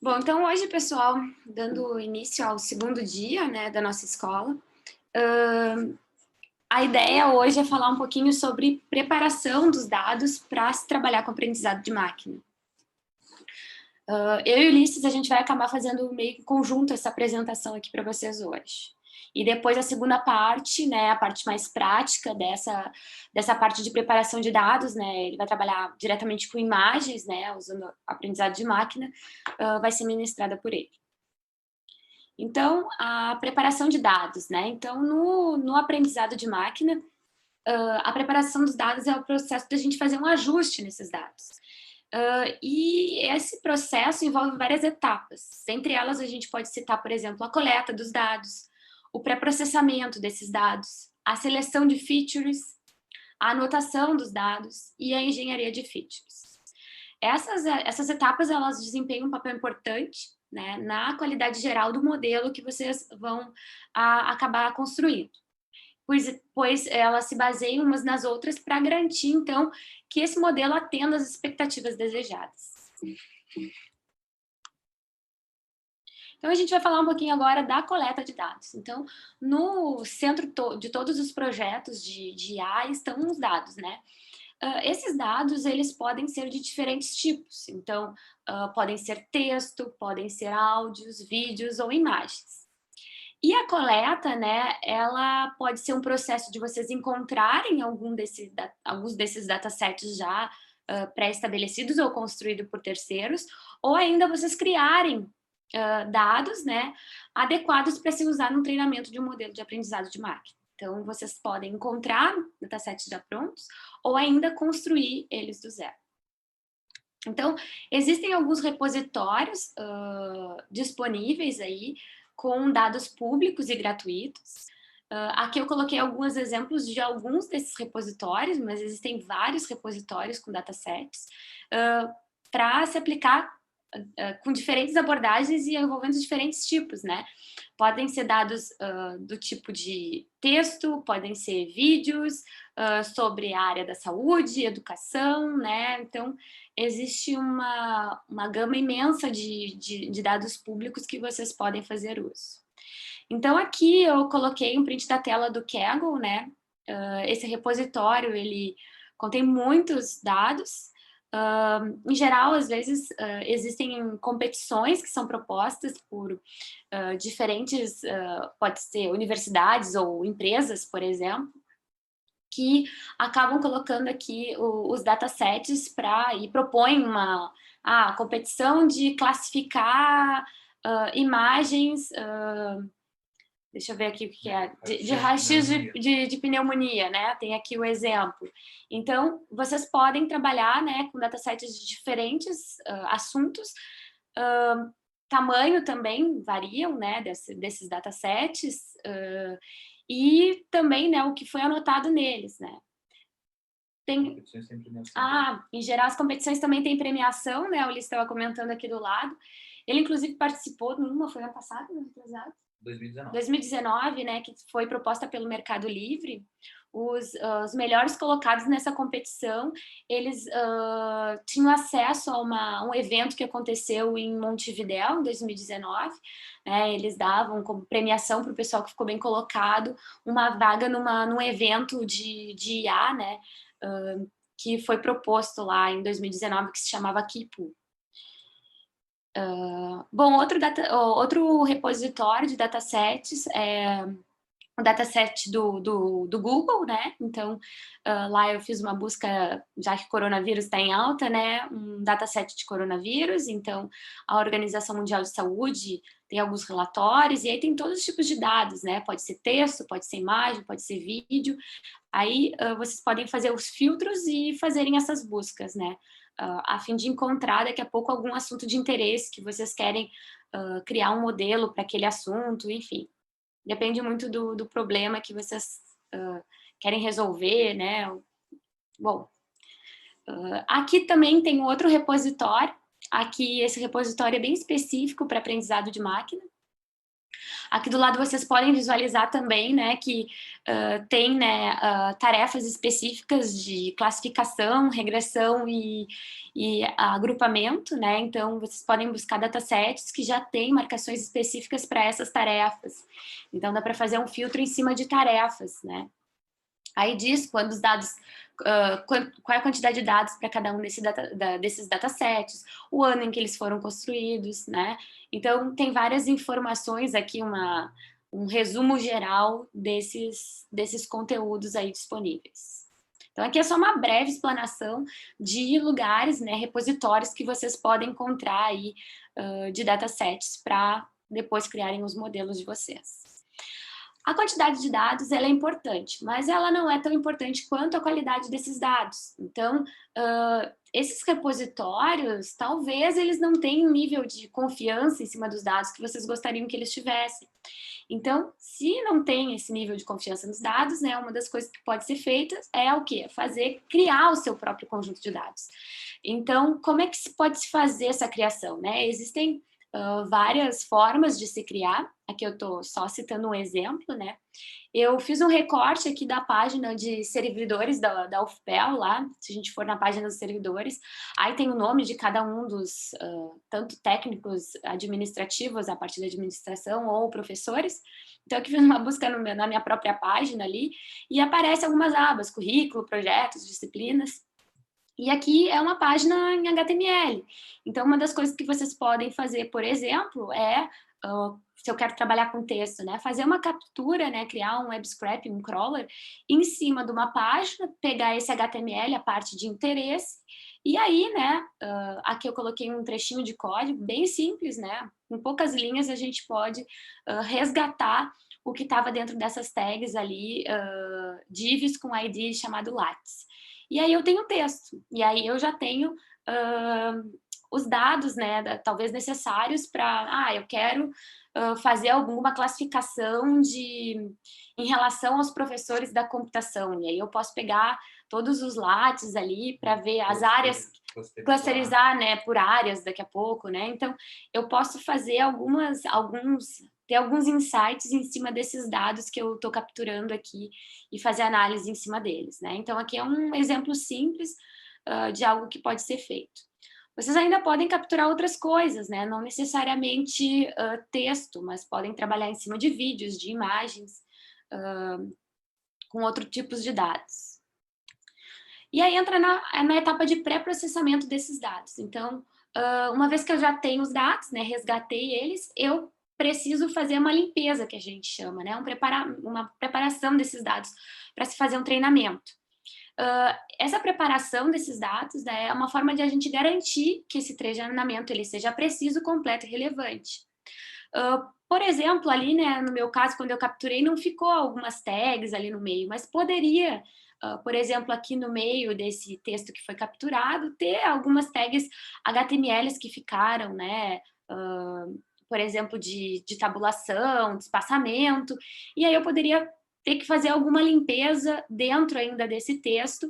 Bom, então hoje, pessoal, dando início ao segundo dia, né, da nossa escola, a ideia hoje é falar um pouquinho sobre preparação dos dados para se trabalhar com aprendizado de máquina. Eu e o Ulisses, a gente vai acabar fazendo meio que conjunto essa apresentação aqui para vocês hoje. E depois a segunda parte, né, a parte mais prática dessa parte de preparação de dados, né, ele vai trabalhar diretamente com imagens, né, usando aprendizado de máquina, vai ser ministrada por ele. Então, a preparação de dados, né? Então, no aprendizado de máquina, a preparação dos dados é o processo da gente fazer um ajuste nesses dados. E esse processo envolve várias etapas. Entre elas, a gente pode citar, por exemplo, a coleta dos dados, o pré-processamento desses dados, a seleção de features, a anotação dos dados e a engenharia de features. Essas etapas, elas desempenham um papel importante, né, na qualidade geral do modelo que vocês vão acabar construindo. Pois elas se baseiam umas nas outras para garantir, então, que esse modelo atenda às expectativas desejadas. Então, a gente vai falar um pouquinho agora da coleta de dados. Então, no centro de todos os projetos de IA estão os dados, né? Esses dados, eles podem ser de diferentes tipos. Então, podem ser texto, podem ser áudios, vídeos ou imagens. E a coleta, né, ela pode ser um processo de vocês encontrarem alguns desses datasets já pré-estabelecidos ou construídos por terceiros, ou ainda vocês criarem dados, né, adequados para se usar no treinamento de um modelo de aprendizado de máquina. Então, vocês podem encontrar datasets já prontos, ou ainda construir eles do zero. Então, existem alguns repositórios disponíveis aí, com dados públicos e gratuitos. Aqui eu coloquei alguns exemplos de alguns desses repositórios, mas existem vários repositórios com datasets, para se aplicar com diferentes abordagens e envolvendo diferentes tipos, né? Podem ser dados do tipo de texto, podem ser vídeos sobre a área da saúde, educação, né? Então, existe uma gama imensa de dados públicos que vocês podem fazer uso. Então, aqui eu coloquei um print da tela do Kaggle, né? Esse repositório, ele contém muitos dados. Em geral, às vezes, existem competições que são propostas por diferentes, pode ser universidades ou empresas, por exemplo, que acabam colocando aqui os datasets e propõem uma competição de classificar imagens, deixa eu ver aqui o que é, de raio-x de pneumonia, né? Tem aqui o exemplo. Então, vocês podem trabalhar, né, com datasets de diferentes assuntos, tamanho também variam, né, desses datasets, e também, né, o que foi anotado neles, né. Em geral, as competições também têm premiação, né, o Ulisses estava comentando aqui do lado. Ele, inclusive, participou numa, foi ano passado, ano retrasado? 2019, né, que foi proposta pelo Mercado Livre. Os melhores colocados nessa competição, eles tinham acesso a um evento que aconteceu em Montevidéu, em 2019, né, eles davam como premiação para o pessoal que ficou bem colocado, uma vaga num evento de IA, né, que foi proposto lá em 2019, que se chamava Kipu. Bom, outro repositório de datasets é o dataset do Google, né? Então, lá eu fiz uma busca, já que coronavírus está em alta, né? Um dataset de coronavírus. Então, a Organização Mundial de Saúde tem alguns relatórios, e aí tem todos os tipos de dados, né? Pode ser texto, pode ser imagem, pode ser vídeo. Aí, vocês podem fazer os filtros e fazerem essas buscas, né? A fim de encontrar, daqui a pouco, algum assunto de interesse que vocês querem criar um modelo para aquele assunto, enfim. Depende muito do problema que vocês querem resolver, né? Bom, aqui também tem outro repositório. Aqui, esse repositório é bem específico para aprendizado de máquina. Aqui do lado vocês podem visualizar também, né, que tem, né, tarefas específicas de classificação, regressão e agrupamento, né, então vocês podem buscar datasets que já têm marcações específicas para essas tarefas. Então dá para fazer um filtro em cima de tarefas, né. Aí diz quando os dados, qual é a quantidade de dados para cada um desses datasets, o ano em que eles foram construídos, né? Então, tem várias informações aqui, um resumo geral desses conteúdos aí disponíveis. Então, aqui é só uma breve explanação de lugares, né, repositórios que vocês podem encontrar aí de datasets para depois criarem os modelos de vocês. A quantidade de dados ela é importante, mas ela não é tão importante quanto a qualidade desses dados. Então, esses repositórios, talvez eles não tenham um nível de confiança em cima dos dados que vocês gostariam que eles tivessem. Então, se não tem esse nível de confiança nos dados, né, uma das coisas que pode ser feita é o quê? Criar o seu próprio conjunto de dados. Então, como é que se pode se fazer essa criação, né? Existem várias formas de se criar. Aqui eu estou só citando um exemplo, né? Eu fiz um recorte aqui da página de servidores da UFPEL lá, se a gente for na página dos servidores, aí tem o nome de cada um dos, tanto técnicos administrativos, a partir da administração, ou professores. Então, aqui fiz uma busca na minha própria página ali, e aparece algumas abas, currículo, projetos, disciplinas. E aqui é uma página em HTML. Então, uma das coisas que vocês podem fazer, por exemplo, é, se eu quero trabalhar com texto, né, fazer uma captura, né, criar um web scraping, um crawler, em cima de uma página, pegar esse HTML, a parte de interesse, e aí, né, aqui eu coloquei um trechinho de código bem simples, né, com poucas linhas a gente pode resgatar o que estava dentro dessas tags ali, divs com ID chamado Lattes. E aí eu tenho o texto, e aí eu já tenho os dados, né, talvez necessários para, eu quero fazer alguma classificação em relação aos professores da computação, e aí eu posso pegar todos os lattes ali para ver as áreas, clusterizar, né, por áreas daqui a pouco, né, então eu posso fazer ter alguns insights em cima desses dados que eu estou capturando aqui e fazer análise em cima deles, né? Então, aqui é um exemplo simples de algo que pode ser feito. Vocês ainda podem capturar outras coisas, né? Não necessariamente texto, mas podem trabalhar em cima de vídeos, de imagens, com outros tipos de dados. E aí entra na etapa de pré-processamento desses dados. Então, uma vez que eu já tenho os dados, né, resgatei eles, eu preciso fazer uma limpeza, que a gente chama, né, uma preparação desses dados para se fazer um treinamento. Essa preparação desses dados, né, é uma forma de a gente garantir que esse treinamento ele seja preciso, completo e relevante. Por exemplo, ali, né, no meu caso, quando eu capturei, não ficou algumas tags ali no meio, mas poderia, por exemplo, aqui no meio desse texto que foi capturado, ter algumas tags HTMLs que ficaram, né, por exemplo, de tabulação, de espaçamento, e aí eu poderia ter que fazer alguma limpeza dentro ainda desse texto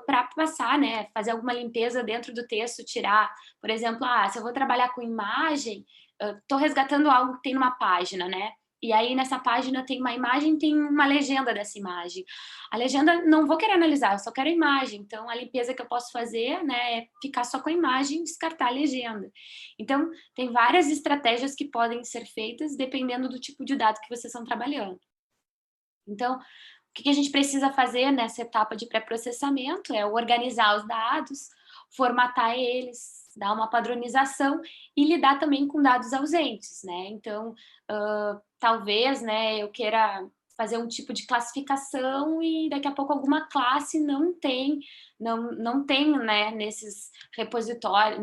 para passar, né, fazer alguma limpeza dentro do texto, tirar, por exemplo, se eu vou trabalhar com imagem, estou resgatando algo que tem numa página, né? E aí nessa página tem uma imagem, tem uma legenda dessa imagem. A legenda não vou querer analisar, eu só quero a imagem. Então a limpeza que eu posso fazer, né, é ficar só com a imagem e descartar a legenda. Então tem várias estratégias que podem ser feitas dependendo do tipo de dado que vocês estão trabalhando. Então, o que a gente precisa fazer nessa etapa de pré-processamento é organizar os dados, formatar eles, dar uma padronização e lidar também com dados ausentes, né? Então, talvez, né, eu queira fazer um tipo de classificação e daqui a pouco alguma classe não tem, né, nesses repositórios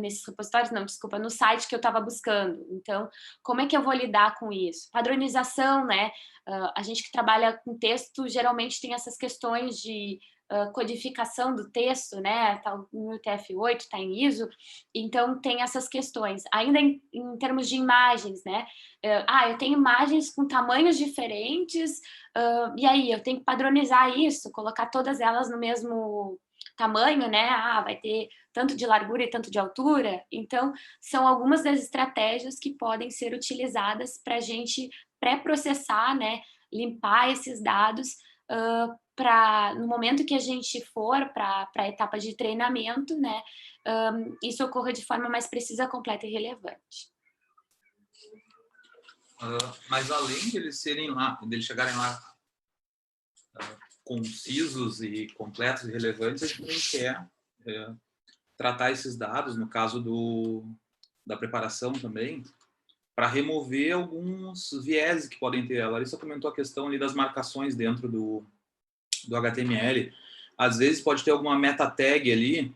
não, desculpa, no site que eu estava buscando. Então, como é que eu vou lidar com isso? Padronização, né? A gente que trabalha com texto geralmente tem essas questões de codificação do texto, né? Tá no UTF-8, está em ISO, então tem essas questões. Ainda em termos de imagens, né? Eu tenho imagens com tamanhos diferentes, e aí eu tenho que padronizar isso, colocar todas elas tamanho, né? Ah, vai ter tanto de largura e tanto de altura. Então, são algumas das estratégias que podem ser utilizadas para a gente pré-processar, né? Limpar esses dados para, no momento que a gente for para a etapa de treinamento, né? Isso ocorra de forma mais precisa, completa e relevante. Mas além de eles serem lá, deles chegarem lá concisos e completos e relevantes, a gente também quer tratar esses dados, no caso da preparação também, para remover alguns vieses que podem ter. A Larissa comentou a questão ali das marcações dentro do HTML. Às vezes pode ter alguma meta tag ali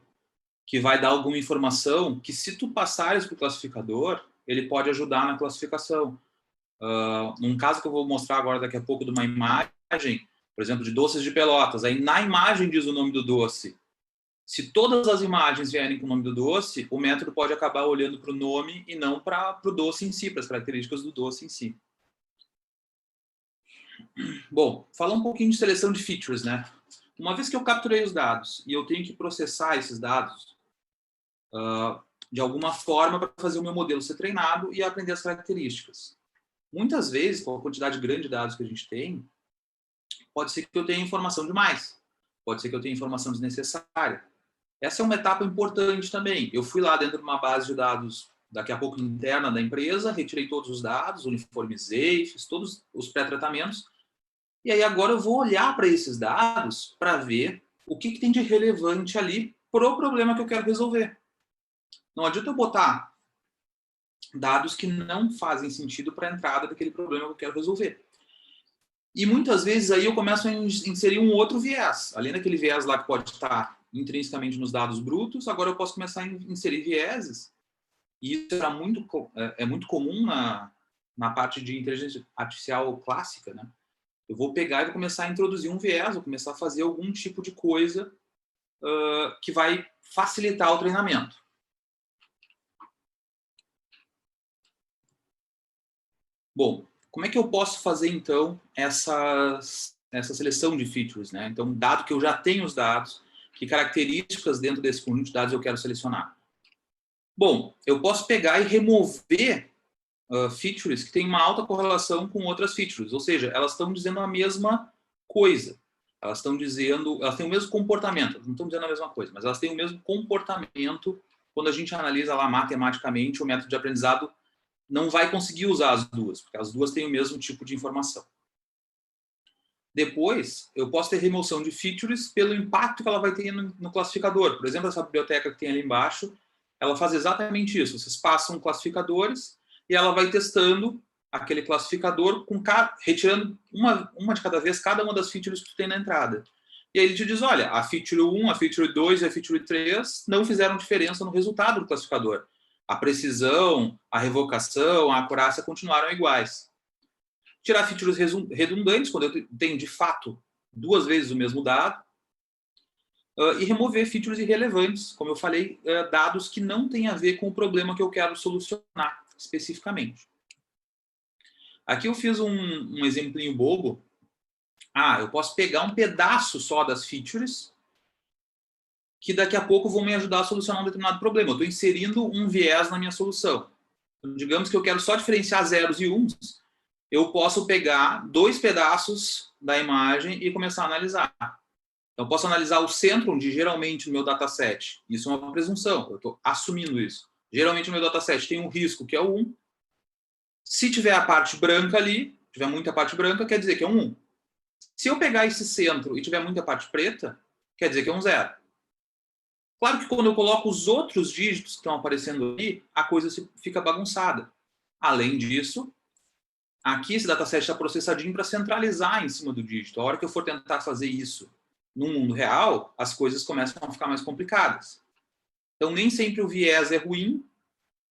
que vai dar alguma informação que, se tu passares para o classificador, ele pode ajudar na classificação. Num caso que eu vou mostrar agora daqui a pouco de uma imagem, por exemplo, de doces de Pelotas, aí na imagem diz o nome do doce. Se todas as imagens vierem com o nome do doce, o método pode acabar olhando para o nome e não para o doce em si, para as características do doce em si. Bom, falar um pouquinho de seleção de features, né? Uma vez que eu capturei os dados e eu tenho que processar esses dados de alguma forma para fazer o meu modelo ser treinado e aprender as características. Muitas vezes, com a quantidade grande de dados que a gente tem, pode ser que eu tenha informação demais, pode ser que eu tenha informação desnecessária. Essa é uma etapa importante também. Eu fui lá dentro de uma base de dados, daqui a pouco interna da empresa, retirei todos os dados, uniformizei, fiz todos os pré-tratamentos, e aí agora eu vou olhar para esses dados para ver o que tem de relevante ali para o problema que eu quero resolver. Não adianta eu botar dados que não fazem sentido para a entrada daquele problema que eu quero resolver. E muitas vezes aí eu começo a inserir um outro viés. Além daquele viés lá que pode estar intrinsecamente nos dados brutos, agora eu posso começar a inserir vieses. E isso é muito comum na parte de inteligência artificial clássica, né? Eu vou pegar e vou começar a introduzir um viés, vou começar a fazer algum tipo de coisa que vai facilitar o treinamento. Bom, como é que eu posso fazer, então, essa seleção de features, né? Então, dado que eu já tenho os dados, que características dentro desse conjunto de dados eu quero selecionar? Bom, eu posso pegar e remover features que têm uma alta correlação com outras features, ou seja, elas estão dizendo a mesma coisa. Elas têm o mesmo comportamento, não estão dizendo a mesma coisa, mas elas têm o mesmo comportamento quando a gente analisa lá matematicamente o método de aprendizado. Não vai conseguir usar as duas, porque as duas têm o mesmo tipo de informação. Depois, eu posso ter remoção de features pelo impacto que ela vai ter no classificador. Por exemplo, essa biblioteca que tem ali embaixo, ela faz exatamente isso. Vocês passam classificadores e ela vai testando aquele classificador, retirando uma de cada vez cada uma das features que tu tem na entrada. E aí ele te diz, olha, a feature 1, a feature 2 e a feature 3 não fizeram diferença no resultado do classificador. A precisão, a revocação, a acurácia continuaram iguais. Tirar features redundantes, quando eu tenho, de fato, duas vezes o mesmo dado. E remover features irrelevantes, como eu falei, dados que não têm a ver com o problema que eu quero solucionar especificamente. Aqui eu fiz um exemplinho bobo. Eu posso pegar um pedaço só das features que daqui a pouco vão me ajudar a solucionar um determinado problema. Eu estou inserindo um viés na minha solução. Então, digamos que eu quero só diferenciar zeros e uns, eu posso pegar dois pedaços da imagem e começar a analisar. Então, eu posso analisar o centro, onde geralmente no meu dataset, isso é uma presunção, eu estou assumindo isso. Geralmente no meu dataset tem um risco, que é o 1. Se tiver a parte branca ali, tiver muita parte branca, quer dizer que é um 1. Se eu pegar esse centro e tiver muita parte preta, quer dizer que é um 0. Claro que quando eu coloco os outros dígitos que estão aparecendo ali, a coisa fica bagunçada. Além disso, aqui esse dataset está processadinho para centralizar em cima do dígito. A hora que eu for tentar fazer isso no mundo real, as coisas começam a ficar mais complicadas. Então, nem sempre o viés é ruim.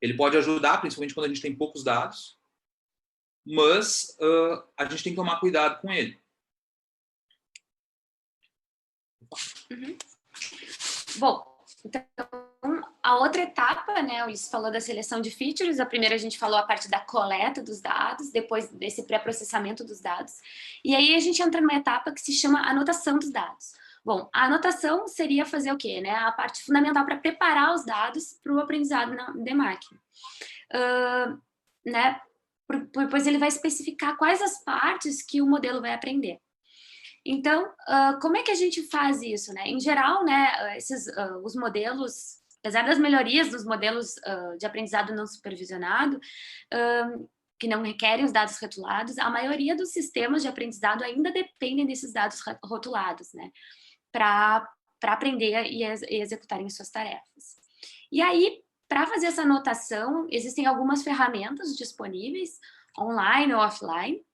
Ele pode ajudar, principalmente quando a gente tem poucos dados. Mas a gente tem que tomar cuidado com ele. Uhum. Bom, então, a outra etapa, né, o Ulisses falou da seleção de features. A primeira a gente falou a parte da coleta dos dados, depois desse pré-processamento dos dados. E aí a gente entra numa etapa que se chama anotação dos dados. Bom, a anotação seria fazer o quê, né? A parte fundamental para preparar os dados para o aprendizado de máquina. Né? Pois ele vai especificar quais as partes que o modelo vai aprender. Então, como é que a gente faz isso, né? Em geral, né, os modelos, apesar das melhorias dos modelos de aprendizado não supervisionado, que não requerem os dados rotulados, a maioria dos sistemas de aprendizado ainda dependem desses dados rotulados, né? Para aprender e executarem suas tarefas. E aí, para fazer essa anotação, existem algumas ferramentas disponíveis, online ou offline,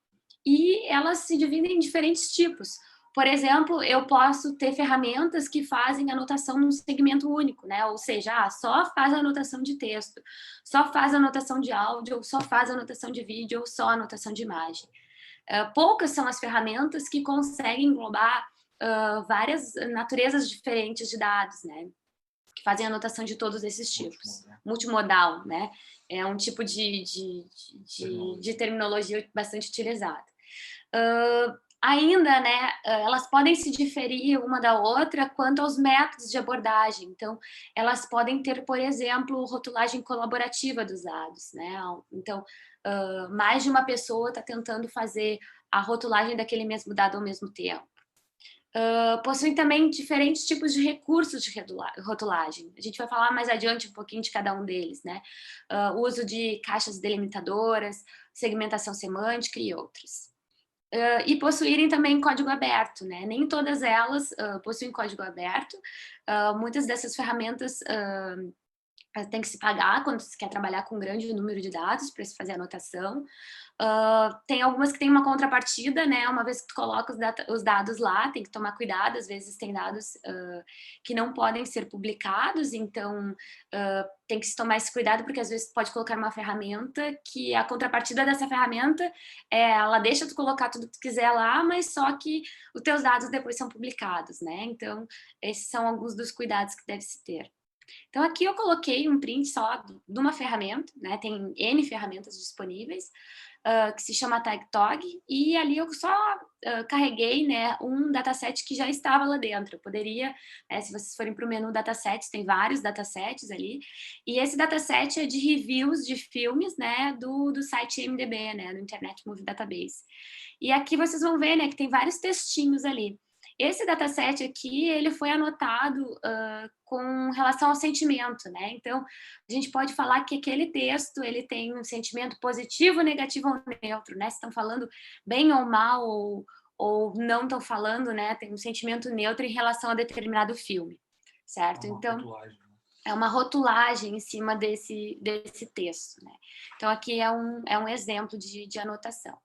e elas se dividem em diferentes tipos. Por exemplo, eu posso ter ferramentas que fazem anotação num segmento único, né? Ou seja, só faz anotação de texto, só faz anotação de áudio, ou só faz anotação de vídeo, ou só anotação de imagem. Poucas são as ferramentas que conseguem englobar várias naturezas diferentes de dados, né? Que fazem anotação de todos esses tipos. Multimodal, né? É um tipo de terminologia bastante utilizada. Ainda, né, elas podem se diferir uma da outra quanto aos métodos de abordagem. Então, elas podem ter, por exemplo, rotulagem colaborativa dos dados, né? Então, mais de uma pessoa está tentando fazer a rotulagem daquele mesmo dado ao mesmo tempo. Possuem também diferentes tipos de recursos de rotulagem. A gente vai falar mais adiante um pouquinho de cada um deles, né? O uso de caixas delimitadoras, segmentação semântica e outros. E possuírem também código aberto, né? Nem todas elas possuem código aberto. Muitas dessas ferramentas tem que se pagar quando se quer trabalhar com um grande número de dados para se fazer anotação. Tem algumas que tem uma contrapartida, né? Uma vez que tu coloca os dados lá, tem que tomar cuidado, às vezes tem dados que não podem ser publicados, então tem que se tomar esse cuidado, porque às vezes tu pode colocar uma ferramenta que a contrapartida dessa ferramenta ela deixa tu colocar tudo que tu quiser lá, mas só que os teus dados depois são publicados, né? Então, esses são alguns dos cuidados que deve se ter. Então, aqui eu coloquei um print só de uma ferramenta, né? Tem N ferramentas disponíveis, que se chama TagTog, e ali eu só carreguei, né, um dataset que já estava lá dentro. Eu poderia, se vocês forem para o menu datasets, tem vários datasets ali, e esse dataset é de reviews de filmes, né, do site IMDb, né, do Internet Movie Database. E aqui vocês vão ver, né, que tem vários textinhos ali. Esse dataset aqui, ele foi anotado com relação ao sentimento, né? Então, a gente pode falar que aquele texto, ele tem um sentimento positivo, negativo ou neutro, né? Se estão falando bem ou mal, ou não estão falando, né? Tem um sentimento neutro em relação a determinado filme, certo? Então, é uma rotulagem em cima desse texto, né? Então, aqui é um exemplo de anotação.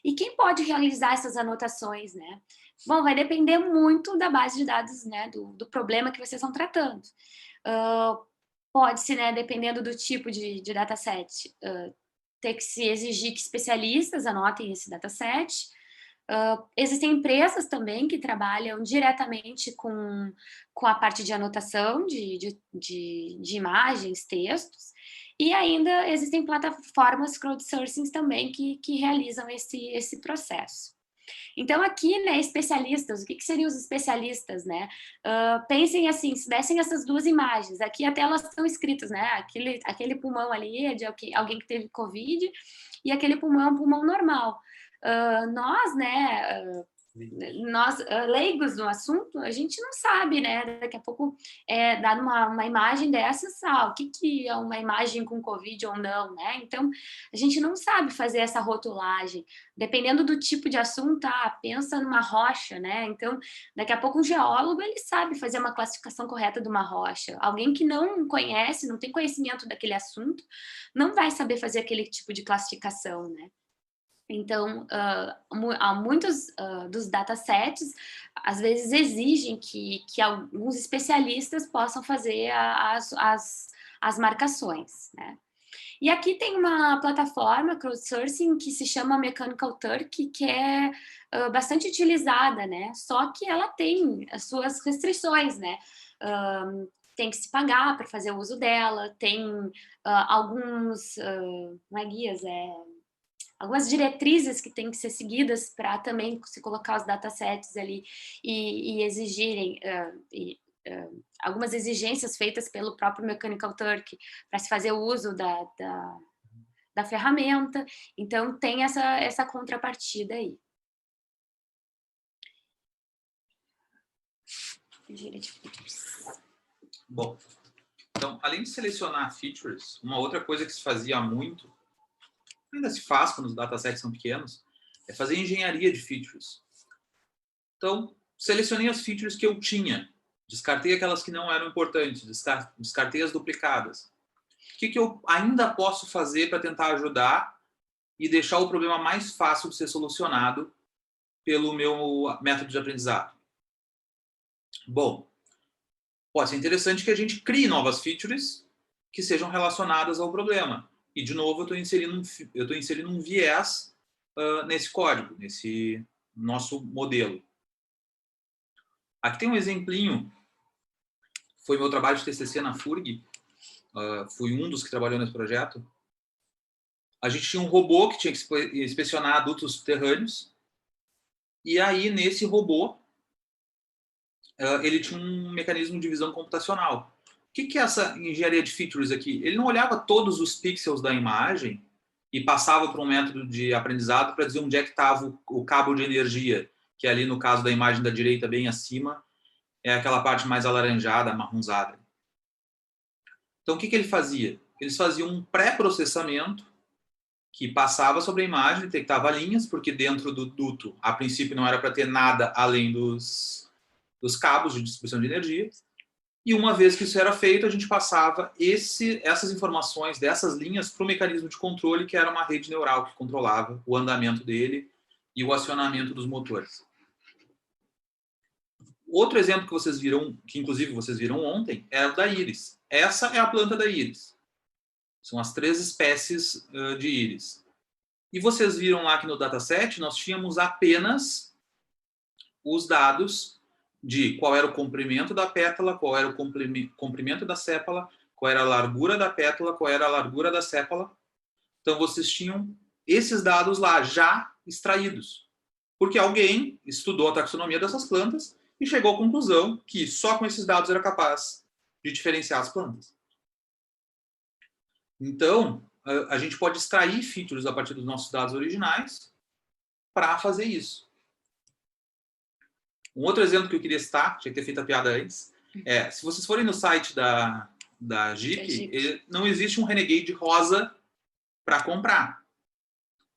E quem pode realizar essas anotações, né? Bom, vai depender muito da base de dados, né? Do problema que vocês estão tratando. Pode-se, né? Dependendo do tipo de dataset, ter que se exigir que especialistas anotem esse dataset. Existem empresas também que trabalham diretamente com a parte de anotação de imagens, textos, e ainda existem plataformas crowdsourcing também que realizam esse processo. Então, aqui, né, especialistas, o que seriam os especialistas, né? Pensem assim, se dessem essas duas imagens, aqui até elas estão escritas, né? Aquele pulmão ali é de alguém que teve Covid, e aquele pulmão é um pulmão normal. Nós, né, nós leigos no assunto, a gente não sabe, né? Daqui a pouco dado uma imagem dessas, o que é uma imagem com Covid ou não, né? Então, a gente não sabe fazer essa rotulagem. Dependendo do tipo de assunto, pensa numa rocha, né? Então, daqui a pouco um geólogo, ele sabe fazer uma classificação correta de uma rocha. Alguém que não conhece, não tem conhecimento daquele assunto, não vai saber fazer aquele tipo de classificação, né? Então, muitos dos datasets, às vezes, exigem que alguns especialistas possam fazer as marcações, né? E aqui tem uma plataforma crowdsourcing que se chama Mechanical Turk, que é bastante utilizada, né? Só que ela tem as suas restrições, né? Tem que se pagar para fazer o uso dela, tem alguns, não é guias, algumas diretrizes que têm que ser seguidas para também se colocar os datasets ali e exigirem algumas exigências feitas pelo próprio Mechanical Turk para se fazer o uso da ferramenta. Então, tem essa contrapartida aí. Bom, então, além de selecionar features, uma outra coisa que se fazia muito, ainda se faz quando os datasets são pequenos, é fazer engenharia de features. Então, selecionei as features que eu tinha, descartei aquelas que não eram importantes, descartei as duplicadas. O que eu ainda posso fazer para tentar ajudar e deixar o problema mais fácil de ser solucionado pelo meu método de aprendizado? Bom, pode ser interessante que a gente crie novas features que sejam relacionadas ao problema. E, de novo, eu estou inserindo um viés nesse código, nesse nosso modelo. Aqui tem um exemplinho. Foi meu trabalho de TCC na FURG. Fui um dos que trabalhou nesse projeto. A gente tinha um robô que tinha que inspecionar adultos subterrâneos. E aí, nesse robô, ele tinha um mecanismo de visão computacional. O que é essa engenharia de features aqui? Ele não olhava todos os pixels da imagem e passava para um método de aprendizado para dizer onde é que estava o cabo de energia, que ali no caso da imagem da direita, bem acima, é aquela parte mais alaranjada, amarronzada. Então, o que ele fazia? Eles faziam um pré-processamento que passava sobre a imagem, detectava linhas, porque dentro do duto, a princípio, não era para ter nada além dos cabos de distribuição de energia. E uma vez que isso era feito, a gente passava essas informações dessas linhas para o mecanismo de controle, que era uma rede neural que controlava o andamento dele e o acionamento dos motores. Outro exemplo que vocês viram, que inclusive vocês viram ontem, é o da íris. Essa é a planta da íris. São as 3 espécies de íris. E vocês viram lá que no dataset nós tínhamos apenas os dados de qual era o comprimento da pétala, qual era o comprimento da sépala, qual era a largura da pétala, qual era a largura da sépala. Então, vocês tinham esses dados lá já extraídos. Porque alguém estudou a taxonomia dessas plantas e chegou à conclusão que só com esses dados era capaz de diferenciar as plantas. Então, a gente pode extrair features a partir dos nossos dados originais para fazer isso. Um outro exemplo que eu queria citar, tinha que ter feito a piada antes, se vocês forem no site da Jeep, não existe um Renegade rosa para comprar.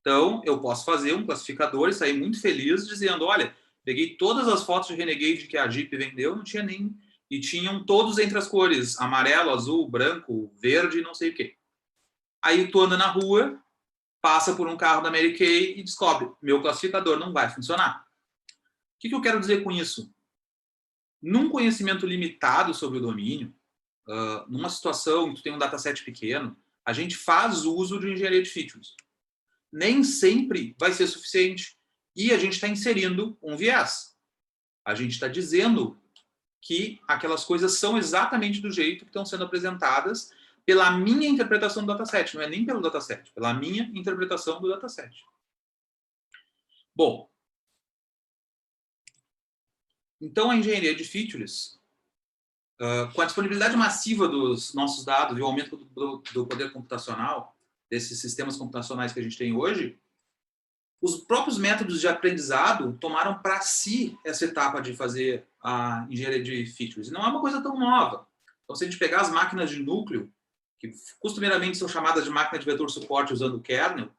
Então, eu posso fazer um classificador e sair muito feliz dizendo, olha, peguei todas as fotos de Renegade que a Jeep vendeu, não tinha nem... E tinham todos entre as cores, amarelo, azul, branco, verde, não sei o quê. Aí tu anda na rua, passa por um carro da Mary Kay e descobre, meu classificador não vai funcionar. O que eu quero dizer com isso? Num conhecimento limitado sobre o domínio, numa situação em que tu tem um dataset pequeno, a gente faz uso de engenharia de features. Nem sempre vai ser suficiente. E a gente está inserindo um viés. A gente está dizendo que aquelas coisas são exatamente do jeito que estão sendo apresentadas pela minha interpretação do dataset. Não é nem pelo dataset, pela minha interpretação do dataset. Bom, então a engenharia de features, com a disponibilidade massiva dos nossos dados e o aumento do poder computacional, desses sistemas computacionais que a gente tem hoje, os próprios métodos de aprendizado tomaram para si essa etapa de fazer a engenharia de features. E não é uma coisa tão nova. Então, se a gente pegar as máquinas de núcleo, que costumeiramente são chamadas de máquina de vetor suporte usando o kernel,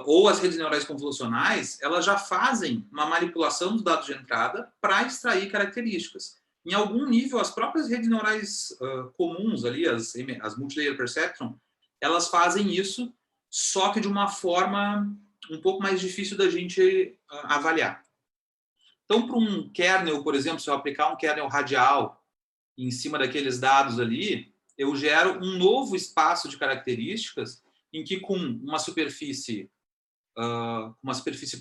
ou as redes neurais convolucionais, elas já fazem uma manipulação dos dados de entrada para extrair características. Em algum nível, as próprias redes neurais comuns, ali, as multilayer perceptron, elas fazem isso, só que de uma forma um pouco mais difícil da gente avaliar. Então, para um kernel, por exemplo, se eu aplicar um kernel radial em cima daqueles dados ali, eu gero um novo espaço de características em que com uma superfície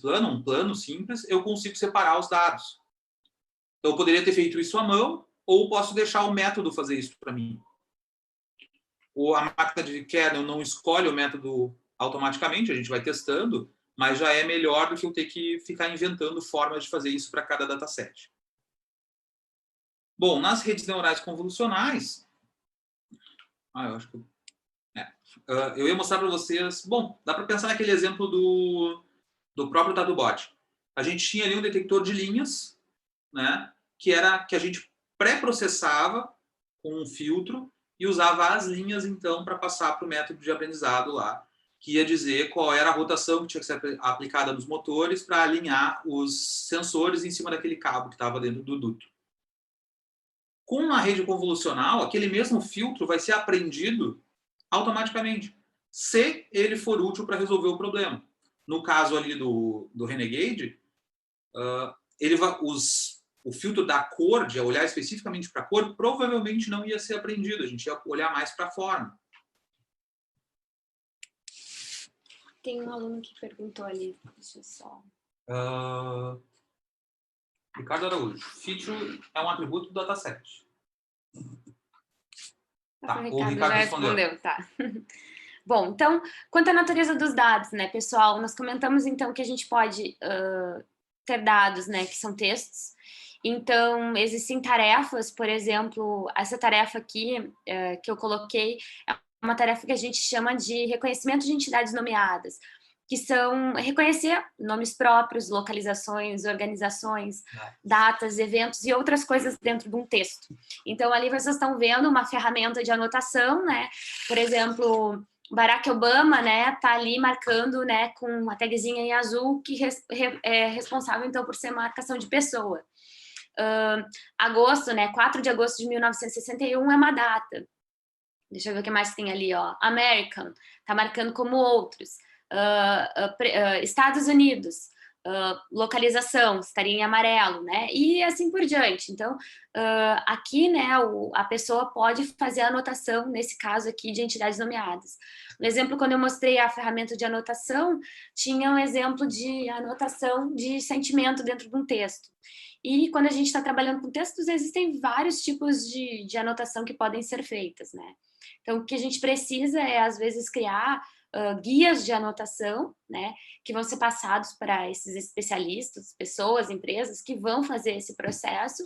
plana, um plano simples, eu consigo separar os dados. Então, eu poderia ter feito isso à mão, ou posso deixar o método fazer isso para mim. Ou a máquina de kernel não escolhe o método automaticamente, a gente vai testando, mas já é melhor do que eu ter que ficar inventando formas de fazer isso para cada dataset. Bom, nas redes neurais convolucionais, eu acho que eu ia mostrar para vocês. Bom, dá para pensar naquele exemplo do próprio DadoBot. A gente tinha ali um detector de linhas, né, que a gente pré-processava com um filtro e usava as linhas, então, para passar para o método de aprendizado lá, que ia dizer qual era a rotação que tinha que ser aplicada nos motores para alinhar os sensores em cima daquele cabo que estava dentro do duto. Com uma rede convolucional, aquele mesmo filtro vai ser aprendido automaticamente, se ele for útil para resolver o problema. No caso ali do Renegade, o filtro da cor, de olhar especificamente para a cor, provavelmente não ia ser aprendido, a gente ia olhar mais para a forma. Tem um aluno que perguntou ali, deixa eu só... Ricardo Araújo, feature é um atributo do dataset. Tá, o Ricardo já respondeu, tá. Bom, então, quanto à natureza dos dados, né, pessoal, nós comentamos, então, que a gente pode ter dados, né, que são textos. Então, existem tarefas, por exemplo, essa tarefa aqui que eu coloquei é uma tarefa que a gente chama de reconhecimento de entidades nomeadas, que são reconhecer nomes próprios, localizações, organizações, datas, eventos e outras coisas dentro de um texto. Então, ali vocês estão vendo uma ferramenta de anotação, né? Por exemplo, Barack Obama, né, tá ali marcando, né, com uma tagzinha em azul que é responsável, então, por ser marcação de pessoa. Agosto, né, 4 de agosto de 1961 é uma data. Deixa eu ver o que mais tem ali, ó. American, tá marcando como outros. Estados Unidos, localização, estaria em amarelo, né? E assim por diante. Então, aqui, né, a pessoa pode fazer a anotação, nesse caso aqui, de entidades nomeadas. No exemplo, quando eu mostrei a ferramenta de anotação, tinha um exemplo de anotação de sentimento dentro de um texto. E quando a gente está trabalhando com textos, existem vários tipos de anotação que podem ser feitas, né? Então, o que a gente precisa é, às vezes, criar guias de anotação, né, que vão ser passados para esses especialistas, pessoas, empresas que vão fazer esse processo.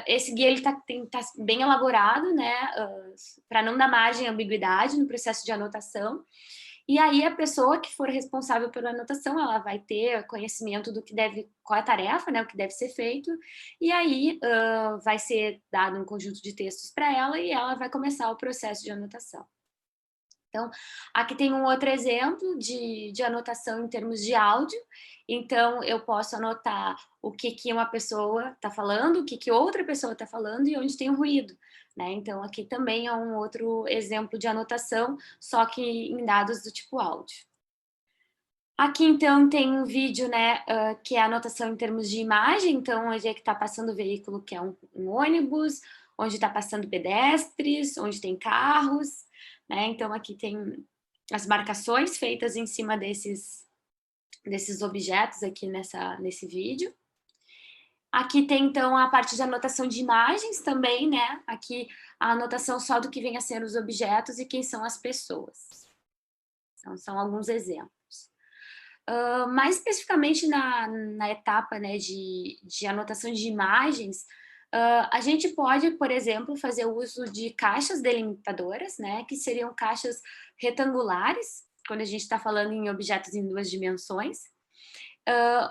Esse guia ele tá bem elaborado, né, para não dar margem à ambiguidade no processo de anotação. E aí a pessoa que for responsável pela anotação, ela vai ter conhecimento do que qual é a tarefa, né, o que deve ser feito, e aí vai ser dado um conjunto de textos para ela e ela vai começar o processo de anotação. Então, aqui tem um outro exemplo de anotação em termos de áudio. Então, eu posso anotar o que uma pessoa está falando, o que outra pessoa está falando e onde tem um ruído, né? Então, aqui também é um outro exemplo de anotação, só que em dados do tipo áudio. Aqui, então, tem um vídeo, né, que é a anotação em termos de imagem. Então, onde é que está passando o veículo, que é um ônibus, onde está passando pedestres, onde tem carros, né? Então, aqui tem as marcações feitas em cima desses objetos aqui nesse vídeo. Aqui tem, então, a parte de anotação de imagens também, né? Aqui a anotação só do que vem a ser os objetos e quem são as pessoas. Então, são alguns exemplos. Mais especificamente na etapa, né, de anotação de imagens, a gente pode, por exemplo, fazer uso de caixas delimitadoras, né, que seriam caixas retangulares, quando a gente está falando em objetos em 2 dimensões,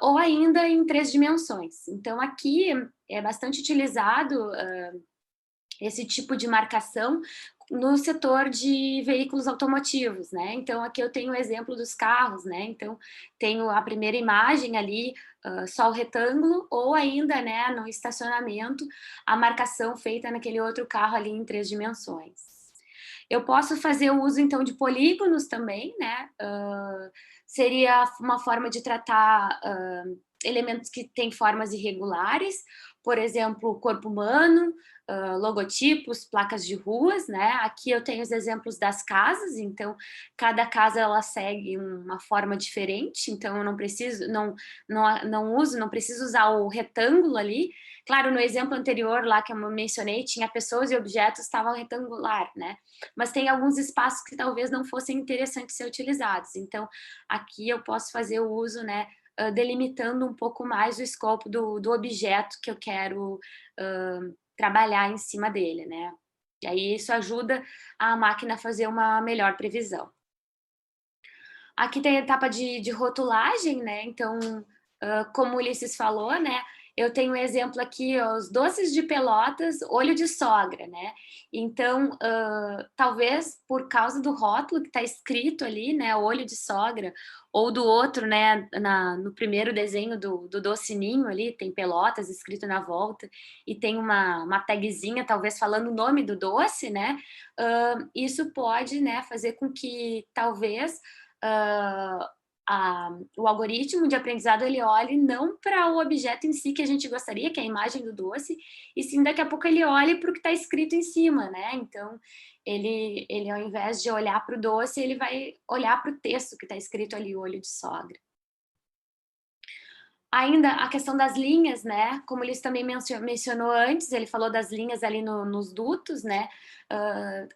ou ainda em 3 dimensões. Então, aqui é bastante utilizado esse tipo de marcação no setor de veículos automotivos, né? Então, aqui eu tenho o exemplo dos carros, né? Então, tenho a primeira imagem ali, só o retângulo, ou ainda, né, no estacionamento, a marcação feita naquele outro carro ali em 3 dimensões. Eu posso fazer o uso, então, de polígonos também, né? Seria uma forma de tratar elementos que têm formas irregulares, por exemplo, o corpo humano, logotipos, placas de ruas, né? Aqui eu tenho os exemplos das casas, então cada casa ela segue uma forma diferente, então eu não preciso, não preciso usar o retângulo ali. Claro, no exemplo anterior lá que eu mencionei, tinha pessoas e objetos que estavam retangular, né? Mas tem alguns espaços que talvez não fossem interessantes ser utilizados. Então, aqui eu posso fazer o uso, né, delimitando um pouco mais o escopo do objeto que eu quero trabalhar em cima dele, né? E aí isso ajuda a máquina a fazer uma melhor previsão. Aqui tem a etapa de rotulagem, né? Então, como o Ulisses falou, né? Eu tenho um exemplo aqui, os doces de Pelotas, olho de sogra, né? Então, talvez por causa do rótulo que está escrito ali, né? Olho de sogra, ou do outro, né? No primeiro desenho do doce ninho ali, tem Pelotas escrito na volta, e tem uma tagzinha, talvez falando o nome do doce, né? Isso pode, né, fazer com que talvez o algoritmo de aprendizado ele olhe não para o objeto em si que a gente gostaria, que é a imagem do doce, e sim daqui a pouco ele olhe para o que está escrito em cima, né? Então, ele ao invés de olhar para o doce, ele vai olhar para o texto que está escrito ali, olho de sogra. Ainda a questão das linhas, né? Como ele também mencionou antes, ele falou das linhas ali nos dutos, né?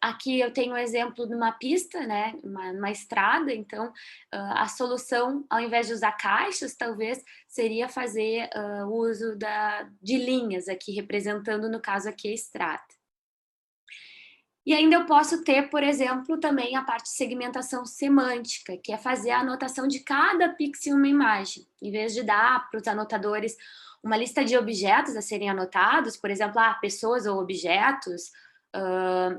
Aqui eu tenho um exemplo de uma pista, né? Uma estrada, então a solução, ao invés de usar caixas, talvez seria fazer o uso de linhas aqui, representando, no caso aqui, a estrada. E ainda eu posso ter, por exemplo, também a parte de segmentação semântica, que é fazer a anotação de cada pixel em uma imagem. Em vez de dar para os anotadores uma lista de objetos a serem anotados, por exemplo, pessoas ou objetos,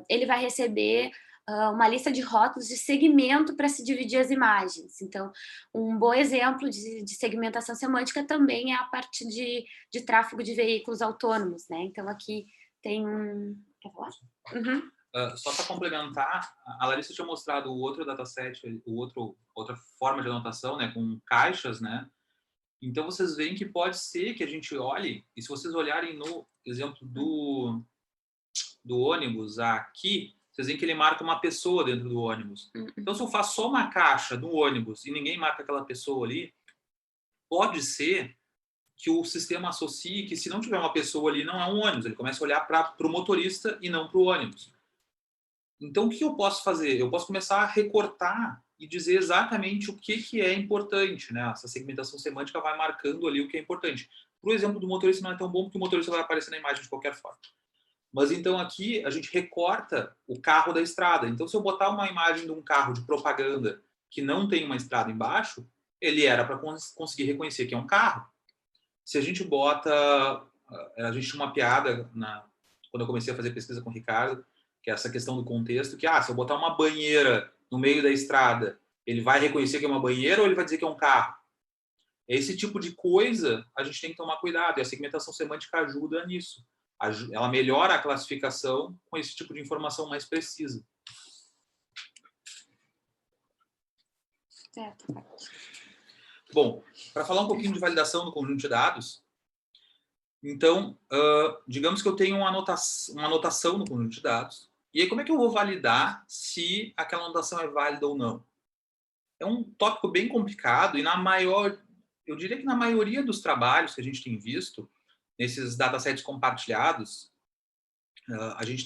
ele vai receber uma lista de rótulos de segmento para se dividir as imagens. Então, um bom exemplo de segmentação semântica também é a parte de tráfego de veículos autônomos, né? Então, aqui tem um... Quer falar? Uhum. Só para complementar, a Larissa tinha mostrado o outro dataset, outra forma de anotação, né, com caixas, né? Então vocês veem que pode ser que a gente olhe, e se vocês olharem no exemplo do ônibus aqui, vocês veem que ele marca uma pessoa dentro do ônibus. Então se eu faço só uma caixa no ônibus e ninguém marca aquela pessoa ali, pode ser que o sistema associe que se não tiver uma pessoa ali, não é um ônibus. Ele começa a olhar para o motorista e não para o ônibus. Então, o que eu posso fazer? Eu posso começar a recortar e dizer exatamente o que é importante, né? Essa segmentação semântica vai marcando ali o que é importante. Por exemplo, do motorista não é tão bom porque o motorista vai aparecer na imagem de qualquer forma. Mas então aqui a gente recorta o carro da estrada. Então, se eu botar uma imagem de um carro de propaganda que não tem uma estrada embaixo, ele era para conseguir reconhecer que é um carro. Se a gente bota... A gente tinha uma piada quando eu comecei a fazer pesquisa com o Ricardo, que é essa questão do contexto, que se eu botar uma banheira no meio da estrada, ele vai reconhecer que é uma banheira ou ele vai dizer que é um carro? Esse tipo de coisa a gente tem que tomar cuidado, e a segmentação semântica ajuda nisso. Ela melhora a classificação com esse tipo de informação mais precisa. Certo. Bom, para falar um pouquinho de validação do conjunto de dados, então, digamos que eu tenho uma anotação no conjunto de dados, e aí como é que eu vou validar se aquela anotação é válida ou não? É um tópico bem complicado e eu diria que na maioria dos trabalhos que a gente tem visto, nesses datasets compartilhados, a gente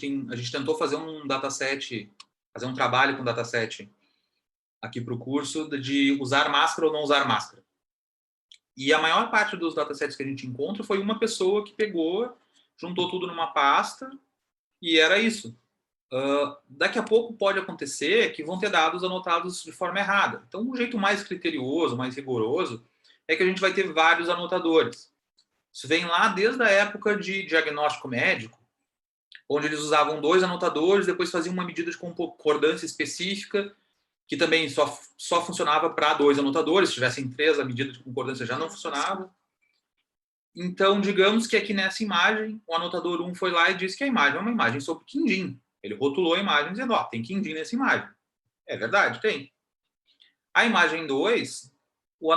tentou fazer um trabalho com dataset aqui para o curso de usar máscara ou não usar máscara. E a maior parte dos datasets que a gente encontra foi uma pessoa que pegou, juntou tudo numa pasta e era isso. Daqui a pouco pode acontecer que vão ter dados anotados de forma errada. Então, um jeito mais criterioso, mais rigoroso, é que a gente vai ter vários anotadores. Isso vem lá desde a época de diagnóstico médico, onde eles usavam 2 anotadores, depois faziam uma medida de concordância específica, que também só funcionava para 2 anotadores. Se tivessem 3, a medida de concordância já não funcionava. Então, digamos que aqui nessa imagem, o anotador 1 foi lá e disse que a imagem é uma imagem sobre quindim. Ele rotulou a imagem dizendo, tem quindim nessa imagem. É verdade, tem. A imagem 2, o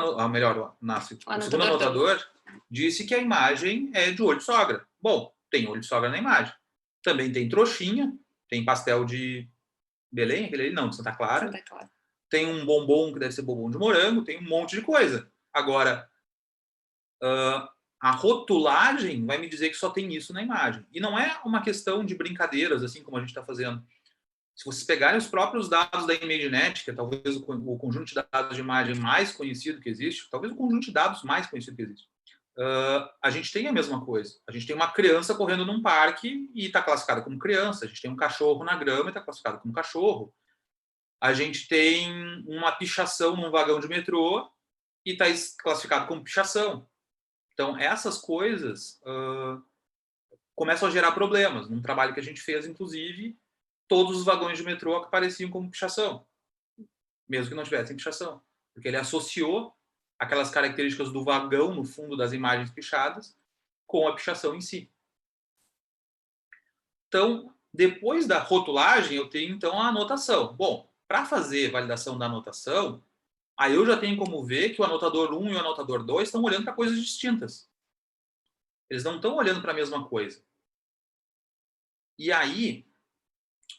segundo anotador disse que a imagem é de olho de sogra. Bom, tem olho de sogra na imagem. Também tem trouxinha, tem pastel de Belém, aquele ali não, de Santa Clara. Santa Clara. Tem um bombom que deve ser bombom de morango, tem um monte de coisa. Agora, a rotulagem vai me dizer que só tem isso na imagem. E não é uma questão de brincadeiras, assim como a gente está fazendo. Se vocês pegarem os próprios dados da ImageNet, que é talvez o conjunto de dados de imagem mais conhecido que existe, talvez o conjunto de dados mais conhecido que existe, a gente tem a mesma coisa. A gente tem uma criança correndo num parque e está classificada como criança. A gente tem um cachorro na grama e está classificado como cachorro. A gente tem uma pichação num vagão de metrô e está classificado como pichação. Então, essas coisas começam a gerar problemas. Num trabalho que a gente fez, inclusive, todos os vagões de metrô apareciam como pichação, mesmo que não tivessem pichação, porque ele associou aquelas características do vagão no fundo das imagens pichadas com a pichação em si. Então, depois da rotulagem, eu tenho então a anotação. Bom, para fazer validação da anotação, aí eu já tenho como ver que o anotador 1 e o anotador 2 estão olhando para coisas distintas. Eles não estão olhando para a mesma coisa. E aí,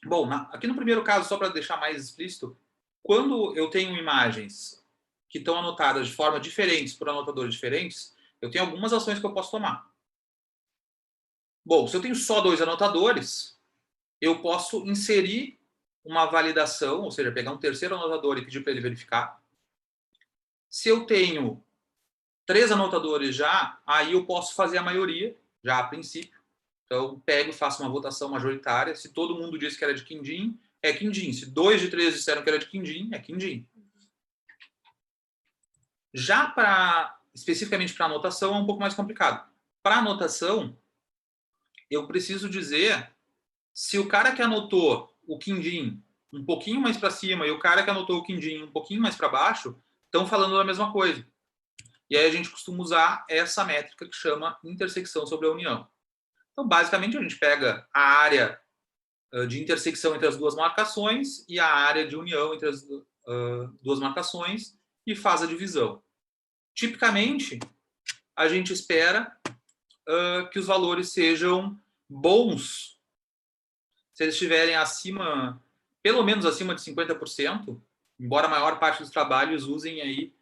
bom, aqui no primeiro caso, só para deixar mais explícito, quando eu tenho imagens que estão anotadas de forma diferentes por anotadores diferentes, eu tenho algumas ações que eu posso tomar. Bom, se eu tenho só 2 anotadores, eu posso inserir uma validação, ou seja, pegar um terceiro anotador e pedir para ele verificar. Se eu tenho 3 anotadores já, aí eu posso fazer a maioria, já a princípio. Então, eu pego e faço uma votação majoritária. Se todo mundo disse que era de Quindim, é Quindim. Se 2 de 3 disseram que era de Quindim, é Quindim. Já especificamente para anotação, é um pouco mais complicado. Para anotação, eu preciso dizer se o cara que anotou o Quindim um pouquinho mais para cima e o cara que anotou o Quindim um pouquinho mais para baixo estão falando da mesma coisa. E aí a gente costuma usar essa métrica que chama intersecção sobre a união. Então, basicamente, a gente pega a área de intersecção entre as duas marcações e a área de união entre as duas marcações e faz a divisão. Tipicamente, a gente espera que os valores sejam bons se eles estiverem acima, pelo menos acima de 50%, embora a maior parte dos trabalhos usem aí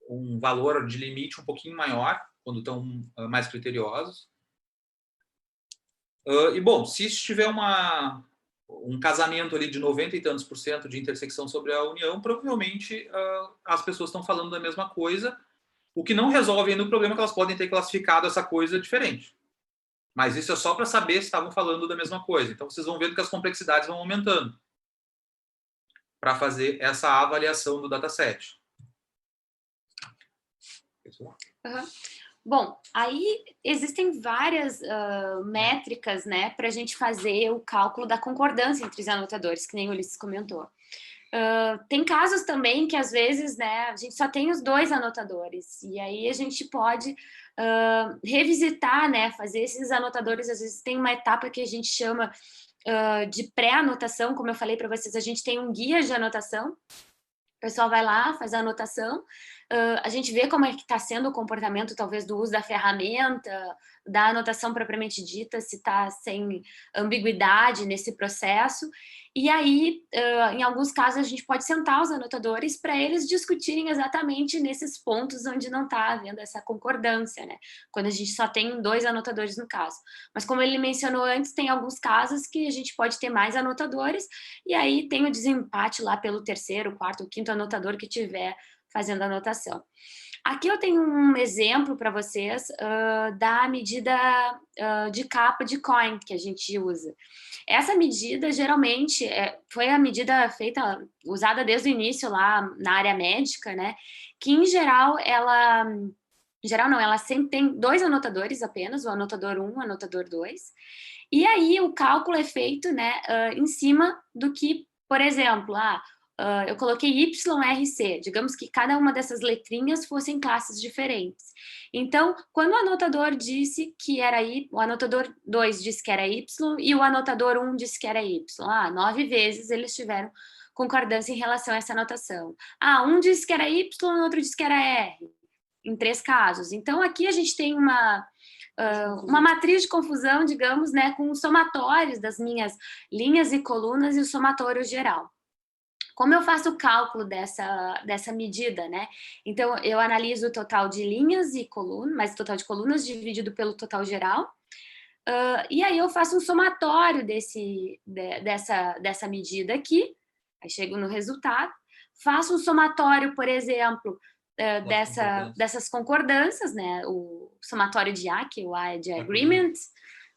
um valor de limite um pouquinho maior, quando estão mais criteriosos. E, bom, se estiver um casamento ali de 90 e tantos por cento de intersecção sobre a união, provavelmente as pessoas estão falando da mesma coisa, o que não resolve ainda o problema que elas podem ter classificado essa coisa diferente. Mas isso é só para saber se estavam falando da mesma coisa. Então, vocês vão vendo que as complexidades vão aumentando para fazer essa avaliação do dataset. Uhum. Bom, aí existem várias métricas, né, para a gente fazer o cálculo da concordância entre os anotadores, que nem o Ulisses comentou. Tem casos também que, às vezes, né, a gente só tem os 2 anotadores, e aí a gente pode revisitar, né, fazer esses anotadores. Às vezes tem uma etapa que a gente chama de pré-anotação, como eu falei para vocês, a gente tem um guia de anotação, o pessoal vai lá, faz a anotação, a gente vê como é que está sendo o comportamento, talvez, do uso da ferramenta, da anotação propriamente dita, se está sem ambiguidade nesse processo. E aí, em alguns casos, a gente pode sentar os anotadores para eles discutirem exatamente nesses pontos onde não está havendo essa concordância, né? Quando a gente só tem 2 anotadores no caso. Mas como ele mencionou antes, tem alguns casos que a gente pode ter mais anotadores, e aí tem o desempate lá pelo terceiro, quarto, quinto anotador que tiver fazendo a anotação. Aqui eu tenho um exemplo para vocês da medida de capa de coin que a gente usa. Essa medida, geralmente, foi a medida usada desde o início lá na área médica, né? Que, em geral, ela sempre tem 2 anotadores apenas, o anotador 1, o anotador 2. E aí o cálculo é feito, né, em cima do que, por exemplo, eu coloquei YRC, digamos que cada uma dessas letrinhas fossem classes diferentes. Então, quando o anotador disse que era Y, o anotador 2 disse que era Y e o anotador 1 disse que era Y. 9 vezes eles tiveram concordância em relação a essa anotação. Um disse que era Y, o outro disse que era R, em 3 casos. Então, aqui a gente tem uma uma matriz de confusão, digamos, né, com os somatórios das minhas linhas e colunas e o somatório geral. Como eu faço o cálculo dessa medida, né? Então, eu analiso o total de linhas e colunas, mas o total de colunas dividido pelo total geral, e aí eu faço um somatório dessa medida aqui, aí chego no resultado, faço um somatório, por exemplo, dessas concordâncias, né? O somatório de A, que o A é de agreement,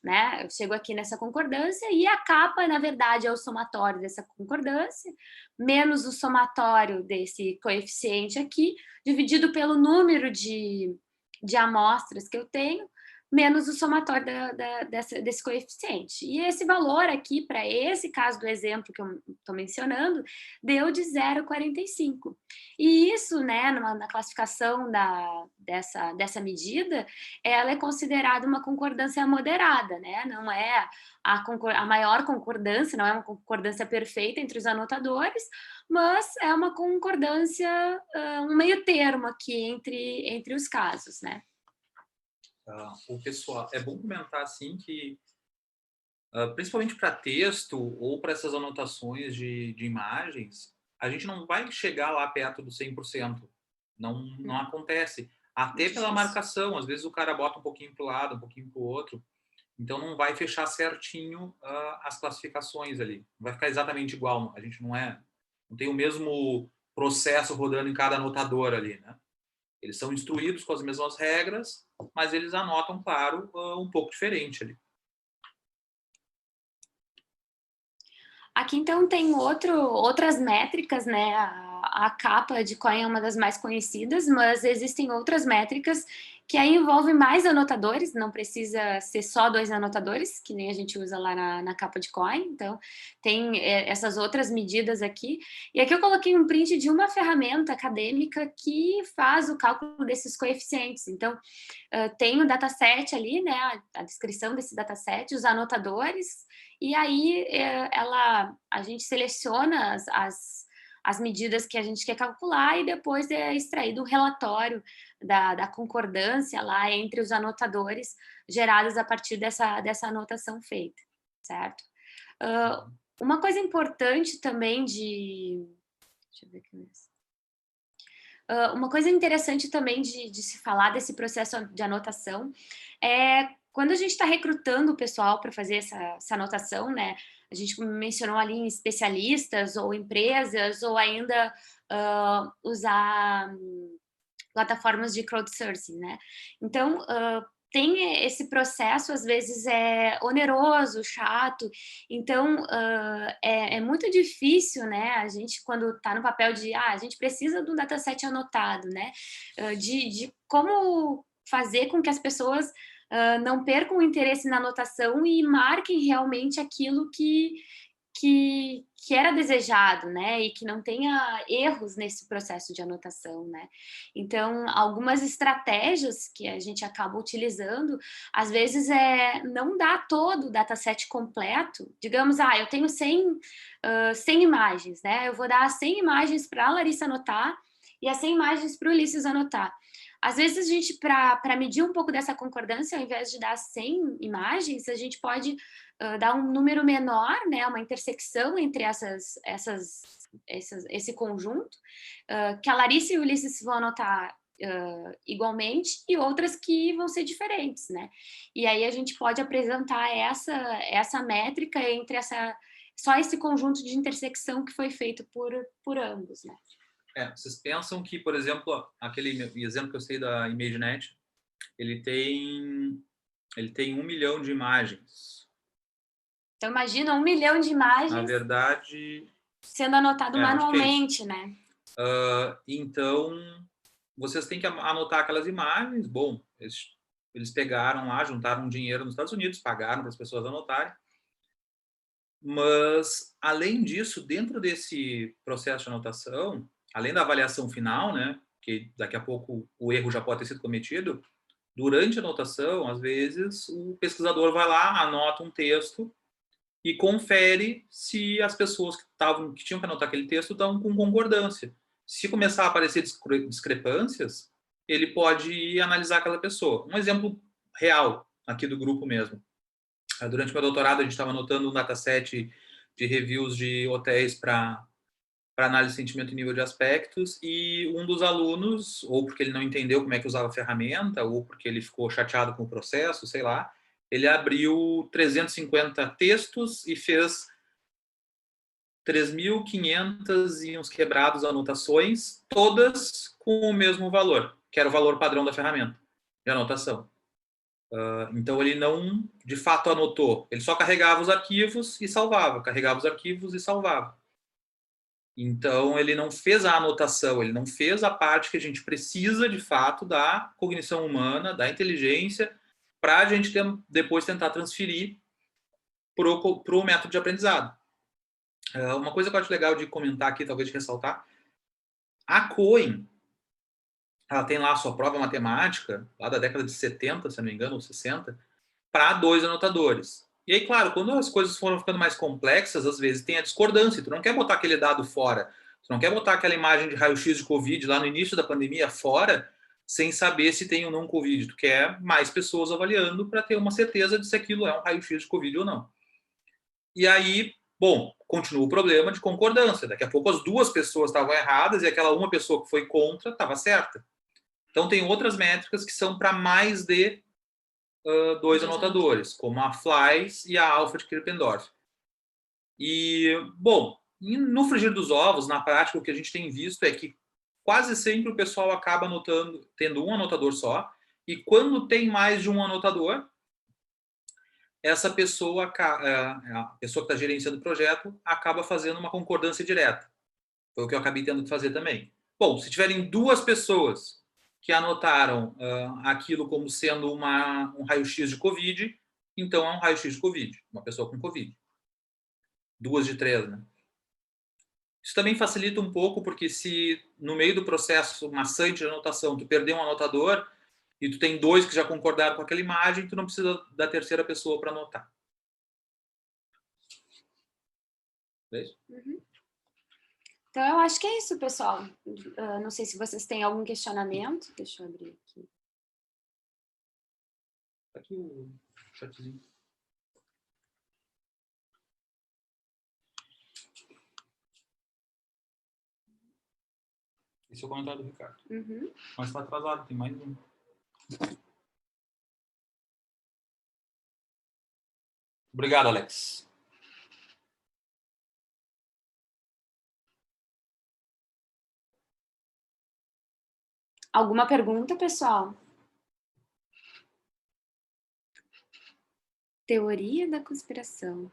né? Eu chego aqui nessa concordância e a capa, na verdade, é o somatório dessa concordância, menos o somatório desse coeficiente aqui, dividido pelo número de amostras que eu tenho, menos o somatório desse coeficiente. E esse valor aqui, para esse caso do exemplo que eu estou mencionando, deu de 0,45. E isso, né, na classificação dessa medida, ela é considerada uma concordância moderada, né? Não é a maior concordância, não é uma concordância perfeita entre os anotadores, mas é uma concordância, um meio termo aqui entre os casos, né? O pessoal, é bom comentar assim que, principalmente para texto ou para essas anotações de imagens, a gente não vai chegar lá perto do 100%. Não acontece. Até pela marcação, às vezes o cara bota um pouquinho para o lado, um pouquinho para o outro, então não vai fechar certinho as classificações ali. Não vai ficar exatamente igual. A gente não tem o mesmo processo rodando em cada anotador ali, né? Eles são instruídos com as mesmas regras, mas eles anotam, claro, um pouco diferente ali. Aqui, então, tem outras métricas, né? A capa de Coin é uma das mais conhecidas, mas existem outras métricas que aí envolvem mais anotadores, não precisa ser só 2 anotadores, que nem a gente usa lá na capa de Coin. Então, tem essas outras medidas aqui. E aqui eu coloquei um print de uma ferramenta acadêmica que faz o cálculo desses coeficientes. Então, tem o dataset ali, né? A descrição desse dataset, os anotadores, e aí a gente seleciona as medidas que a gente quer calcular e depois é extraído um relatório da concordância lá entre os anotadores gerados a partir dessa anotação feita, certo? Uma coisa importante também deixa eu ver aqui mesmo. Uma coisa interessante também de se falar desse processo de anotação é quando a gente está recrutando o pessoal para fazer essa anotação, né? A gente mencionou ali em especialistas ou empresas, ou ainda usar plataformas de crowdsourcing, né? Então, tem esse processo, às vezes é oneroso, chato, então é muito difícil, né? A gente, quando está no papel de, a gente precisa de um dataset anotado, né? De como fazer com que as pessoas não percam o interesse na anotação e marquem realmente aquilo que era desejado, né, e que não tenha erros nesse processo de anotação, né. Então, algumas estratégias que a gente acaba utilizando, às vezes, não dá todo o dataset completo. Digamos, eu tenho 100 imagens, né, eu vou dar 100 imagens para a Larissa anotar e as 100 imagens para o Ulisses anotar. Às vezes, a gente, para medir um pouco dessa concordância, ao invés de dar 100 imagens, a gente pode dar um número menor, né, uma intersecção entre esse conjunto, que a Larissa e o Ulisses vão anotar igualmente, e outras que vão ser diferentes, né? E aí a gente pode apresentar essa métrica entre só esse conjunto de intersecção que foi feito por ambos, né? Vocês pensam que, por exemplo, aquele exemplo que eu sei da ImageNet, ele tem 1 milhão de imagens. Então, imagina 1 milhão de imagens. Na verdade, sendo anotado manualmente, né? Então, vocês têm que anotar aquelas imagens. Bom, eles pegaram lá, juntaram dinheiro nos Estados Unidos, pagaram para as pessoas anotarem. Mas, além disso, dentro desse processo de anotação, além da avaliação final, né, que daqui a pouco o erro já pode ter sido cometido, durante a anotação, às vezes, o pesquisador vai lá, anota um texto e confere se as pessoas que tinham que anotar aquele texto estão com concordância. Se começar a aparecer discrepâncias, ele pode analisar aquela pessoa. Um exemplo real aqui do grupo mesmo. Durante meu doutorado, a gente estava anotando um dataset de reviews de hotéis para análise de sentimento e nível de aspectos, e um dos alunos, ou porque ele não entendeu como é que usava a ferramenta, ou porque ele ficou chateado com o processo, sei lá, ele abriu 350 textos e fez 3.500 e uns quebrados anotações, todas com o mesmo valor, que era o valor padrão da ferramenta de anotação. Então ele não, de fato, anotou. Ele só carregava os arquivos e salvava, carregava os arquivos e salvava. Então ele não fez a anotação, ele não fez a parte que a gente precisa, de fato, da cognição humana, da inteligência, para a gente depois tentar transferir para o método de aprendizado. Uma coisa que eu acho legal de comentar aqui, talvez de ressaltar, a Coen, ela tem lá a sua prova matemática, lá da década de 70, se não me engano, ou 60, para 2 anotadores. E aí, claro, quando as coisas foram ficando mais complexas, às vezes tem a discordância. Tu não quer botar aquele dado fora, tu não quer botar aquela imagem de raio-x de Covid lá no início da pandemia fora, sem saber se tem ou não Covid. Tu quer mais pessoas avaliando para ter uma certeza de se aquilo é um raio-x de Covid ou não. E aí, bom, continua o problema de concordância. Daqui a pouco as duas pessoas estavam erradas e aquela uma pessoa que foi contra estava certa. Então, tem outras métricas que são para mais de 2 anotadores, como a Flies e a Alpha de Krippendorff. E, bom, no frigir dos ovos, na prática, o que a gente tem visto é que quase sempre o pessoal acaba anotando, tendo um anotador só, e quando tem mais de um anotador, essa pessoa, a pessoa que está gerenciando o projeto, acaba fazendo uma concordância direta. Foi o que eu acabei tendo que fazer também. Bom, se tiverem duas pessoas que anotaram aquilo como sendo um raio-x de Covid, então é um raio-x de Covid, uma pessoa com Covid. 2 de 3, né? Isso também facilita um pouco, porque se no meio do processo maçante de anotação tu perder um anotador e tu tem 2 que já concordaram com aquela imagem, tu não precisa da terceira pessoa para anotar. É isso? Uhum. Então, eu acho que é isso, pessoal. Não sei se vocês têm algum questionamento. Deixa eu abrir aqui. Aqui o chatzinho. Esse é o comentário do Ricardo. Uhum. Mas está atrasado, tem mais um. Obrigado, Alex. Alguma pergunta, pessoal? Teoria da conspiração.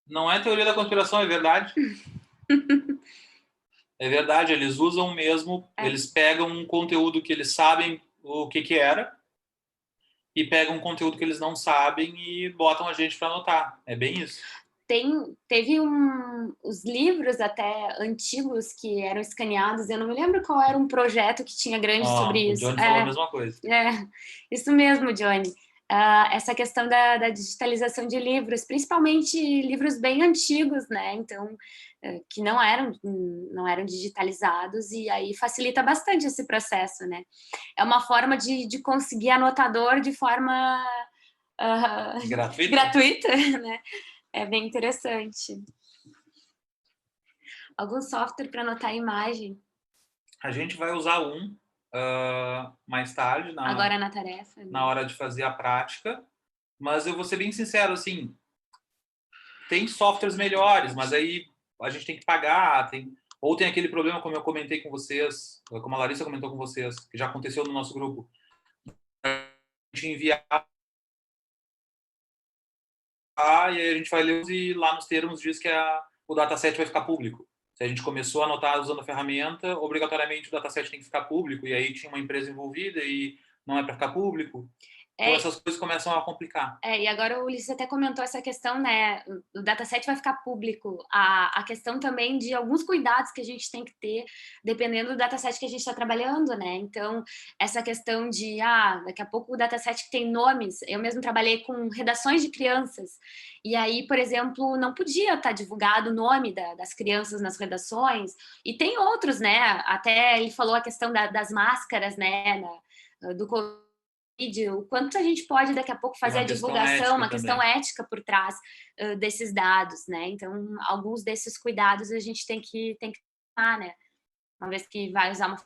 Não é teoria da conspiração, é verdade. É verdade, eles usam mesmo, eles pegam um conteúdo que eles sabem o que era e pegam um conteúdo que eles não sabem e botam a gente para anotar. É bem isso. Teve os livros até antigos que eram escaneados, eu não me lembro qual era um projeto que tinha grande sobre isso. O Johnny falou a mesma coisa. Isso mesmo, Johnny. Essa questão da digitalização de livros, principalmente livros bem antigos, né? Então, que não eram digitalizados, e aí facilita bastante esse processo, né? É uma forma de conseguir anotador de forma gratuita, né? É bem interessante. Algum software para anotar a imagem? A gente vai usar mais tarde, agora na tarefa, né? Na hora de fazer a prática. Mas eu vou ser bem sincero, assim, tem softwares melhores, mas aí a gente tem que pagar, ou tem aquele problema, como eu comentei com vocês, como a Larissa comentou com vocês, que já aconteceu no nosso grupo, a gente enviar e aí a gente vai ler e lá nos termos diz que o dataset vai ficar público. Se a gente começou a anotar usando a ferramenta, obrigatoriamente o dataset tem que ficar público, e aí tinha uma empresa envolvida e não é para ficar público. Então essas coisas começam a complicar. E agora o Ulisses até comentou essa questão, né? O dataset vai ficar público. A questão também de alguns cuidados que a gente tem que ter, dependendo do dataset que a gente está trabalhando, né? Então, essa questão de, daqui a pouco o dataset que tem nomes. Eu mesmo trabalhei com redações de crianças. E aí, por exemplo, não podia estar divulgado o nome das crianças nas redações. E tem outros, né? Até ele falou a questão das máscaras, né? Do o quanto a gente pode daqui a pouco fazer a divulgação, uma questão ética por trás desses dados, né? Então, alguns desses cuidados a gente tem que tomar, né? Uma vez que vai usar uma...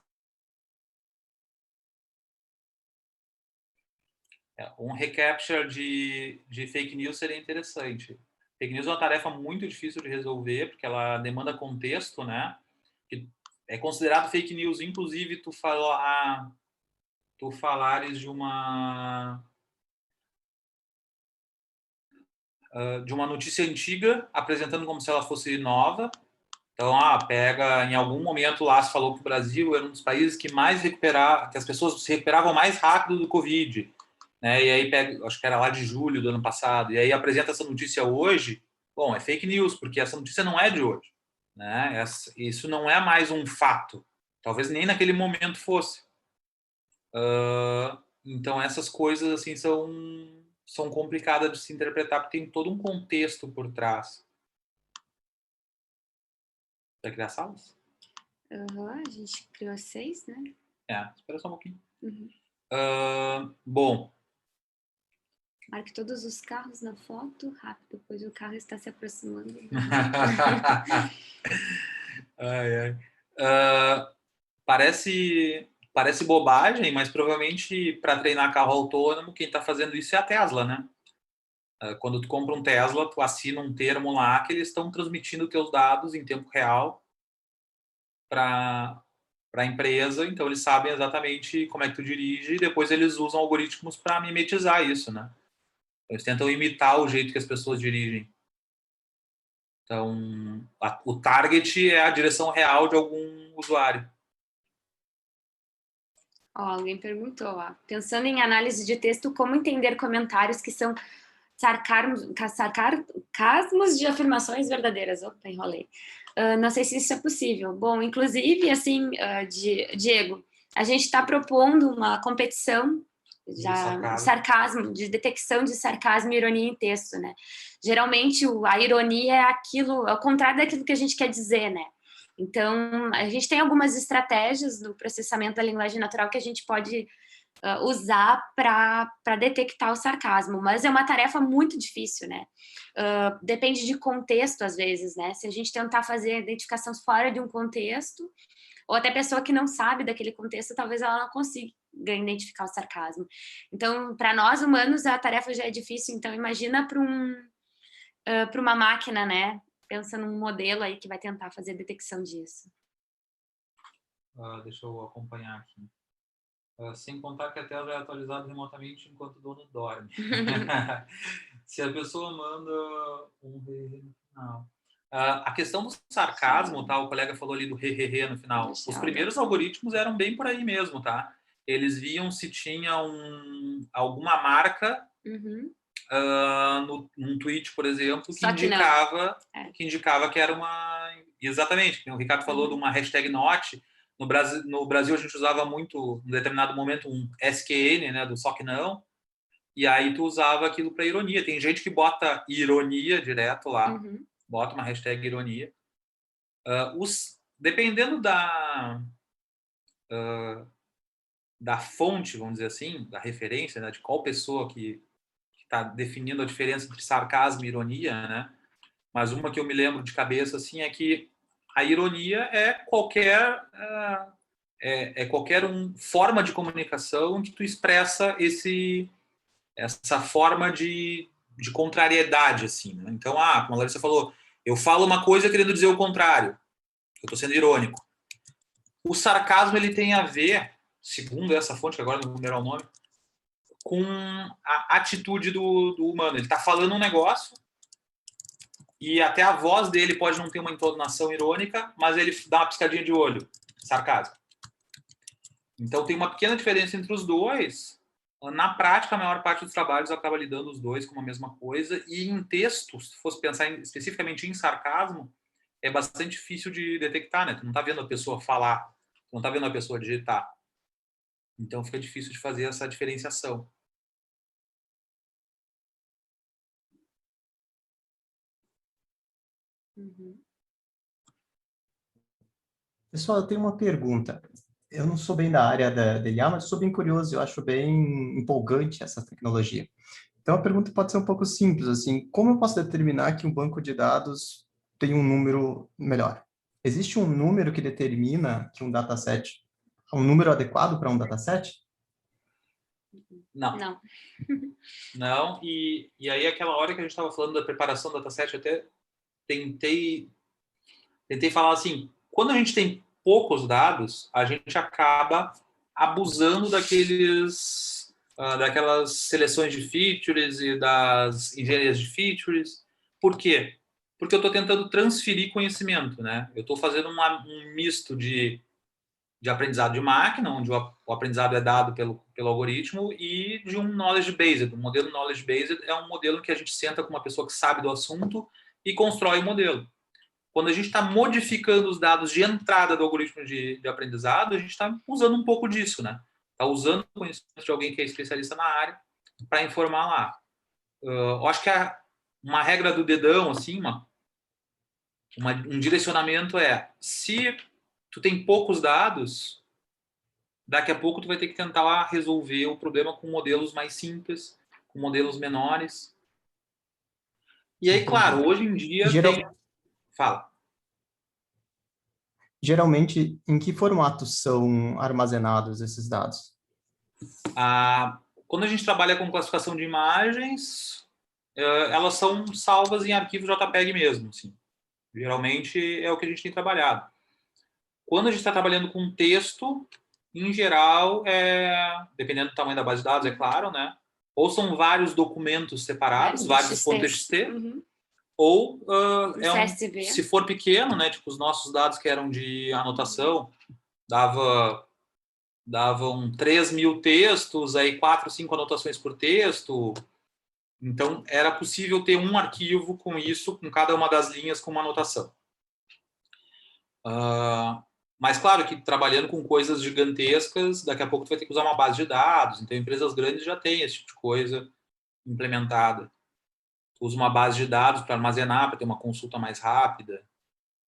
Um recapture de fake news seria interessante. Fake news é uma tarefa muito difícil de resolver, porque ela demanda contexto, né? Que é considerado fake news, inclusive, tu falares de uma notícia antiga, apresentando como se ela fosse nova. Então, pega, em algum momento lá se falou que o Brasil era um dos países que mais recuperava, que as pessoas se recuperavam mais rápido do Covid, né? E aí pega, acho que era lá de julho do ano passado, e aí apresenta essa notícia hoje. Bom, é fake news, porque essa notícia não é de hoje, né? Isso não é mais um fato. Talvez nem naquele momento fosse. Então, essas coisas assim são complicadas de se interpretar, porque tem todo um contexto por trás. Vai criar salas? A gente criou 6, né? Espera só um pouquinho. Uhum. Bom. Marque todos os carros na foto, rápido, pois o carro está se aproximando. Parece bobagem, mas provavelmente para treinar carro autônomo, quem está fazendo isso é a Tesla, né? Quando tu compra um Tesla, tu assina um termo lá que eles estão transmitindo teus dados em tempo real para a empresa, então eles sabem exatamente como é que tu dirige e depois eles usam algoritmos para mimetizar isso, né? Eles tentam imitar o jeito que as pessoas dirigem. Então, o target é a direção real de algum usuário. Alguém perguntou, pensando em análise de texto, como entender comentários que são sarcasmos de afirmações verdadeiras? Opa, enrolei. Não sei se isso é possível. Bom, inclusive, assim, Diego, a gente está propondo uma competição de detecção de sarcasmo e ironia em texto, né? Geralmente, a ironia é o contrário daquilo que a gente quer dizer, né? Então, a gente tem algumas estratégias no processamento da linguagem natural que a gente pode usar para detectar o sarcasmo, mas é uma tarefa muito difícil, né? Depende de contexto, às vezes, né? Se a gente tentar fazer identificações fora de um contexto, ou até pessoa que não sabe daquele contexto, talvez ela não consiga identificar o sarcasmo. Então, para nós humanos, a tarefa já é difícil, então imagina para uma máquina, né? Pensa num modelo aí que vai tentar fazer a detecção disso. Deixa eu acompanhar aqui. Sem contar que a tela é atualizada remotamente enquanto o dono dorme. Se a pessoa manda um re no final. A questão do sarcasmo, tá? O colega falou ali do re no final. Os primeiros algoritmos eram bem por aí mesmo, tá? Eles viam se tinha alguma marca num tweet, por exemplo, que indicava que era uma... Exatamente. O Ricardo falou de uma hashtag not. No Brasil, a gente usava muito, em determinado momento, um SQN, né, do só que não, e aí tu usava aquilo para ironia. Tem gente que bota ironia direto lá, bota uma hashtag ironia. Dependendo da fonte, vamos dizer assim, da referência, né, de qual pessoa que está definindo a diferença entre sarcasmo e ironia, né? Mas uma que eu me lembro de cabeça assim é que a ironia é qualquer forma de comunicação que tu expressa essa forma de contrariedade, assim, né? Então, como a Larissa falou, eu falo uma coisa querendo dizer o contrário. Eu estou sendo irônico. O sarcasmo, ele tem a ver, segundo essa fonte, que agora não vou lembrar o nome, com a atitude do humano. Ele está falando um negócio e até a voz dele pode não ter uma entonação irônica, mas ele dá uma piscadinha de olho. Sarcasmo. Então, tem uma pequena diferença entre os dois. Na prática, a maior parte dos trabalhos acaba lidando os dois com a mesma coisa. E em texto, se fosse pensar especificamente em sarcasmo, é bastante difícil de detectar, né? Tu não está vendo a pessoa falar, tu não está vendo a pessoa digitar. Então, fica difícil de fazer essa diferenciação. Pessoal, eu tenho uma pergunta. eu não sou bem da área da IA, mas sou bem curioso, eu acho bem empolgante essa tecnologia. Então, a pergunta pode ser um pouco simples, assim, como eu posso determinar que um banco de dados tem um número melhor? Existe um número que determina que um dataset é um número adequado para um dataset? Não. Não. Não, e aí aquela hora que a gente estava falando da preparação do dataset, eu até tentei falar assim, quando a gente tem poucos dados, a gente acaba abusando daquelas seleções de features e das engenharias de features. Por quê? Porque eu estou tentando transferir conhecimento, né? Eu estou fazendo um misto de aprendizado de máquina, onde o aprendizado é dado pelo algoritmo, e de um knowledge based. O modelo knowledge based é um modelo que a gente senta com uma pessoa que sabe do assunto e constrói o modelo. Quando a gente está modificando os dados de entrada do algoritmo de aprendizado, a gente está usando um pouco disso, né? Está usando o conhecimento de alguém que é especialista na área para informar lá. Eu acho que uma regra do dedão, assim, um direcionamento se tu tem poucos dados, daqui a pouco tu vai ter que tentar resolver o problema com modelos mais simples, com modelos menores. E aí, claro, hoje em dia tem... Fala. Geralmente, em que formato são armazenados esses dados? Quando a gente trabalha com classificação de imagens, elas são salvas em arquivos JPEG mesmo. Assim. Geralmente é o que a gente tem trabalhado. Quando a gente está trabalhando com texto, em geral, dependendo do tamanho da base de dados, é claro, né? Ou são vários documentos separados, vários .txt, ou se for pequeno, né? Tipo os nossos dados que eram de anotação, davam 3.000 textos, aí 4, 5 anotações por texto. Então, era possível ter um arquivo com isso, com cada uma das linhas com uma anotação. Mas, claro, que trabalhando com coisas gigantescas, daqui a pouco tu vai ter que usar uma base de dados. Então, empresas grandes já têm esse tipo de coisa implementada. Tu usa uma base de dados para armazenar, para ter uma consulta mais rápida,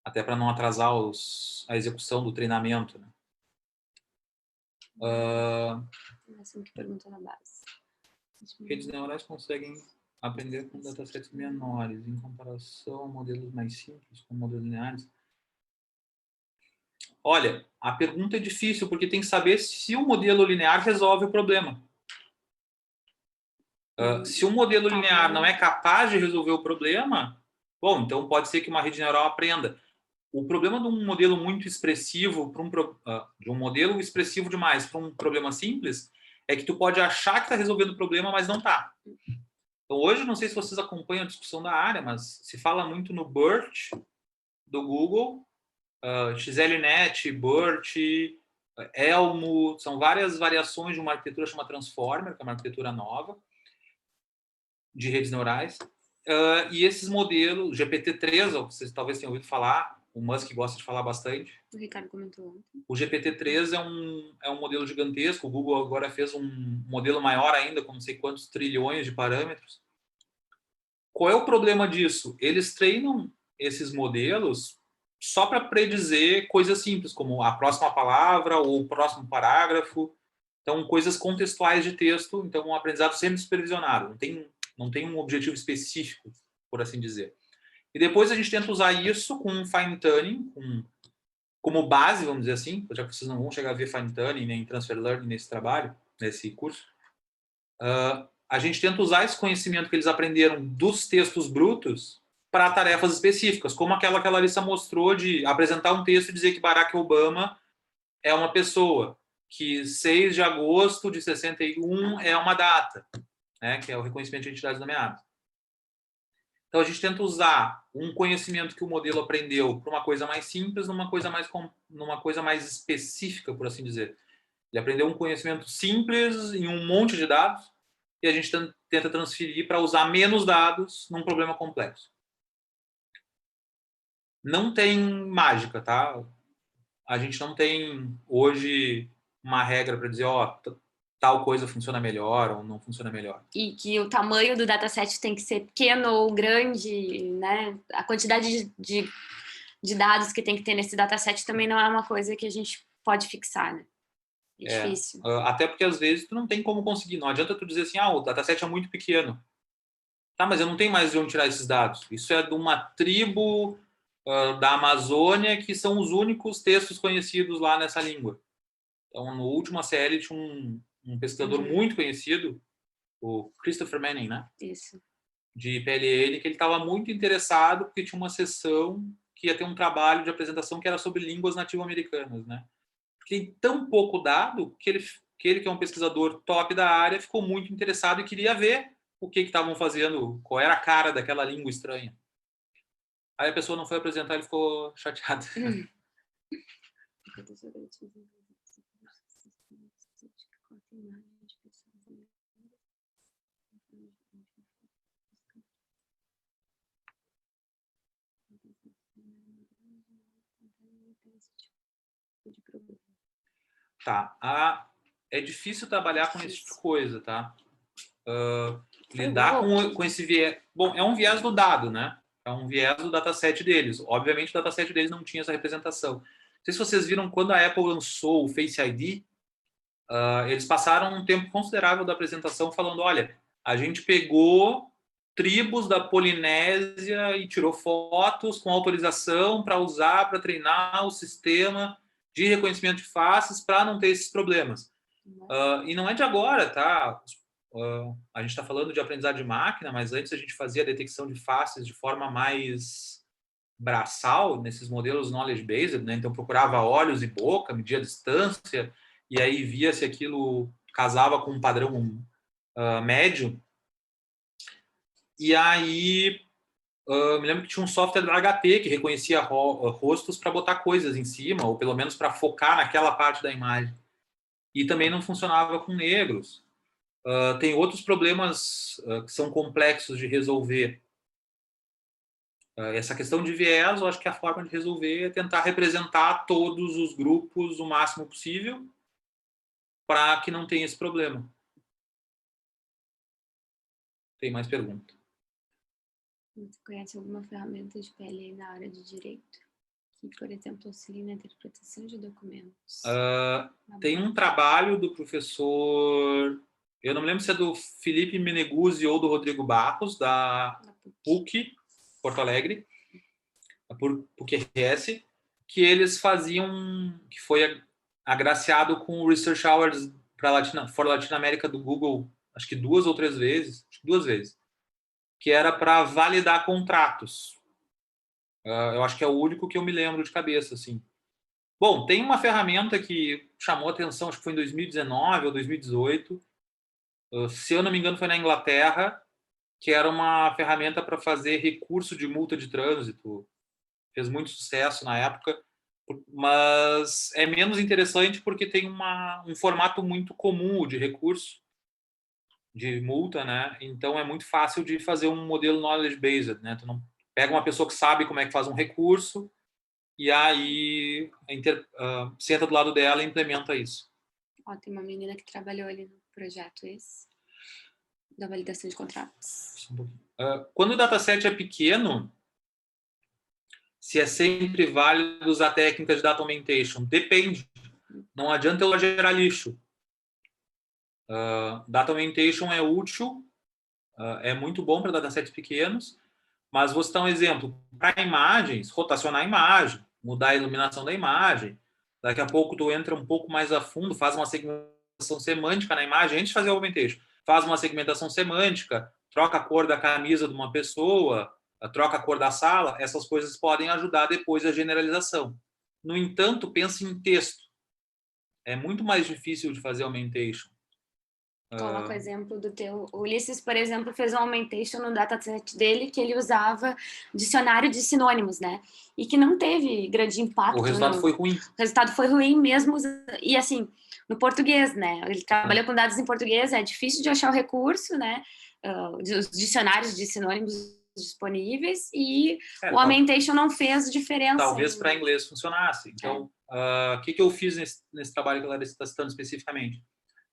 até para não atrasar a execução do treinamento, né? Essa que pergunta na base. Redes neurais conseguem aprender com datasets menores, em comparação a modelos mais simples, como modelos lineares. Olha, a pergunta é difícil, porque tem que saber se o modelo linear resolve o problema. Se o modelo linear não é capaz de resolver o problema, bom, então pode ser que uma rede neural aprenda. O problema de um modelo muito expressivo, de um modelo expressivo demais para um problema simples, é que tu pode achar que está resolvendo o problema, mas não está. Então, hoje, não sei se vocês acompanham a discussão da área, mas se fala muito no BERT do Google, XLNet, BERT, Elmo, são várias variações de uma arquitetura chamada Transformer, que é uma arquitetura nova de redes neurais. E esses modelos, GPT-3, vocês talvez tenham ouvido falar, o Musk gosta de falar bastante. O Ricardo comentou ontem. O GPT-3 é um modelo gigantesco, o Google agora fez um modelo maior ainda, com não sei quantos trilhões de parâmetros. Qual é o problema disso? Eles treinam esses modelos só para predizer coisas simples, como a próxima palavra ou o próximo parágrafo. Então, coisas contextuais de texto. Então, um aprendizado sempre supervisionado. Não tem um objetivo específico, por assim dizer. E depois a gente tenta usar isso com um fine tuning, como base, vamos dizer assim, já que vocês não vão chegar a ver fine tuning nem transfer learning nesse trabalho, nesse curso. A gente tenta usar esse conhecimento que eles aprenderam dos textos brutos para tarefas específicas, como aquela que a Larissa mostrou de apresentar um texto e dizer que Barack Obama é uma pessoa, que 6 de agosto de 61 é uma data, né, que é o reconhecimento de entidades nomeadas. Então, a gente tenta usar um conhecimento que o modelo aprendeu para uma coisa mais simples, numa coisa mais específica, por assim dizer. Ele aprendeu um conhecimento simples em um monte de dados e a gente tenta transferir para usar menos dados num problema complexo. Não tem mágica, tá? A gente não tem, hoje, uma regra para dizer, tal coisa funciona melhor ou não funciona melhor. E que o tamanho do dataset tem que ser pequeno ou grande, né? A quantidade de dados que tem que ter nesse dataset também não é uma coisa que a gente pode fixar, né? difícil. Até porque, às vezes, tu não tem como conseguir. Não adianta tu dizer assim, o dataset é muito pequeno. Tá, mas eu não tenho mais de onde tirar esses dados. Isso é de uma tribo da Amazônia, que são os únicos textos conhecidos lá nessa língua. Então, no último ACL, tinha um pesquisador muito conhecido, o Christopher Manning, né? Isso. De PLN, que ele estava muito interessado, porque tinha uma sessão que ia ter um trabalho de apresentação que era sobre línguas nativo-americanas, né? Porque tem tão pouco dado que ele, que é um pesquisador top da área, ficou muito interessado e queria ver o que estavam fazendo, qual era a cara daquela língua estranha. Aí a pessoa não foi apresentar, ele ficou chateado. Tá. É difícil trabalhar com esse tipo de coisa, tá? Lidar com esse viés. Bom, é um viés do dado, né? É um viés do dataset deles. Obviamente, o dataset deles não tinha essa representação. Não sei se vocês viram quando a Apple lançou o Face ID, eles passaram um tempo considerável da apresentação falando: olha, a gente pegou tribos da Polinésia e tirou fotos com autorização para usar, para treinar o sistema de reconhecimento de faces para não ter esses problemas. E não é de agora, tá? A gente está falando de aprendizado de máquina, mas antes a gente fazia a detecção de faces de forma mais braçal, nesses modelos knowledge-based, né? Então procurava olhos e boca, media a distância, e aí via se aquilo casava com um padrão médio. E aí me lembro que tinha um software da HP que reconhecia rostos para botar coisas em cima, ou pelo menos para focar naquela parte da imagem. E também não funcionava com negros. Tem outros problemas que são complexos de resolver. Essa questão de viés, eu acho que a forma de resolver é tentar representar todos os grupos o máximo possível para que não tenha esse problema. Tem mais pergunta? Você conhece alguma ferramenta de PLA na área de direito? Que, por exemplo, auxilia na interpretação de documentos? Tem um trabalho do professor... Eu não me lembro se é do Felipe Meneguzzi ou do Rodrigo Barros, da PUC, Porto Alegre, a PUC-RS, que eles faziam, que foi agraciado com o Research Hours for Latin America do Google, acho que 2 ou 3 vezes, que era para validar contratos. Eu acho que é o único que eu me lembro de cabeça, assim. Bom, tem uma ferramenta que chamou atenção, acho que foi em 2019 ou 2018, se eu não me engano foi na Inglaterra, que era uma ferramenta para fazer recurso de multa de trânsito. Fez muito sucesso na época, mas é menos interessante porque tem um formato muito comum de recurso, de multa, né? Então é muito fácil de fazer um modelo knowledge-based, né? Tu não pega uma pessoa que sabe como é que faz um recurso e aí senta do lado dela e implementa isso. Tem uma menina que trabalhou ali no projeto esse, da validação de contratos. Quando o dataset é pequeno, se é sempre válido usar técnicas de data augmentation? Depende. Não adianta eu gerar lixo. Data augmentation é útil, é muito bom para datasets pequenos, mas vou citar um exemplo. Para imagens, rotacionar a imagem, mudar a iluminação da imagem. Daqui a pouco tu entra um pouco mais a fundo, faz uma segmentação semântica na imagem, antes de fazer o augmentation. Faz uma segmentação semântica, troca a cor da camisa de uma pessoa, troca a cor da sala, essas coisas podem ajudar depois a generalização. No entanto, pensa em texto. É muito mais difícil de fazer augmentation. Coloca o exemplo do teu... O Ulisses, por exemplo, fez um augmentation no dataset dele que ele usava dicionário de sinônimos, né? E que não teve grande impacto. O resultado foi ruim. O resultado foi ruim mesmo. E assim, no português, né? Ele trabalhou com dados em português, é difícil de achar o recurso, né? Os dicionários de sinônimos disponíveis e o augmentation não fez diferença. Talvez para inglês funcionasse. Então, o que eu fiz nesse trabalho que a Larissa está citando especificamente?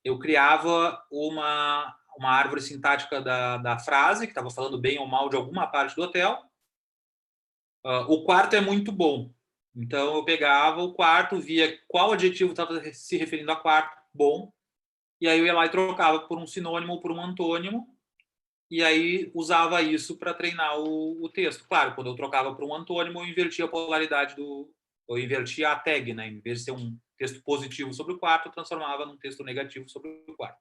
Eu criava uma árvore sintática da frase, que estava falando bem ou mal de alguma parte do hotel. O quarto é muito bom. Então, eu pegava o quarto, via qual adjetivo estava se referindo a quarto, bom, e aí eu ia lá e trocava por um sinônimo ou por um antônimo, e aí usava isso para treinar o texto. Claro, quando eu trocava por um antônimo, eu invertia a polaridade eu invertia a tag, né? Em vez de ser um texto positivo sobre o quarto, eu transformava num texto negativo sobre o quarto.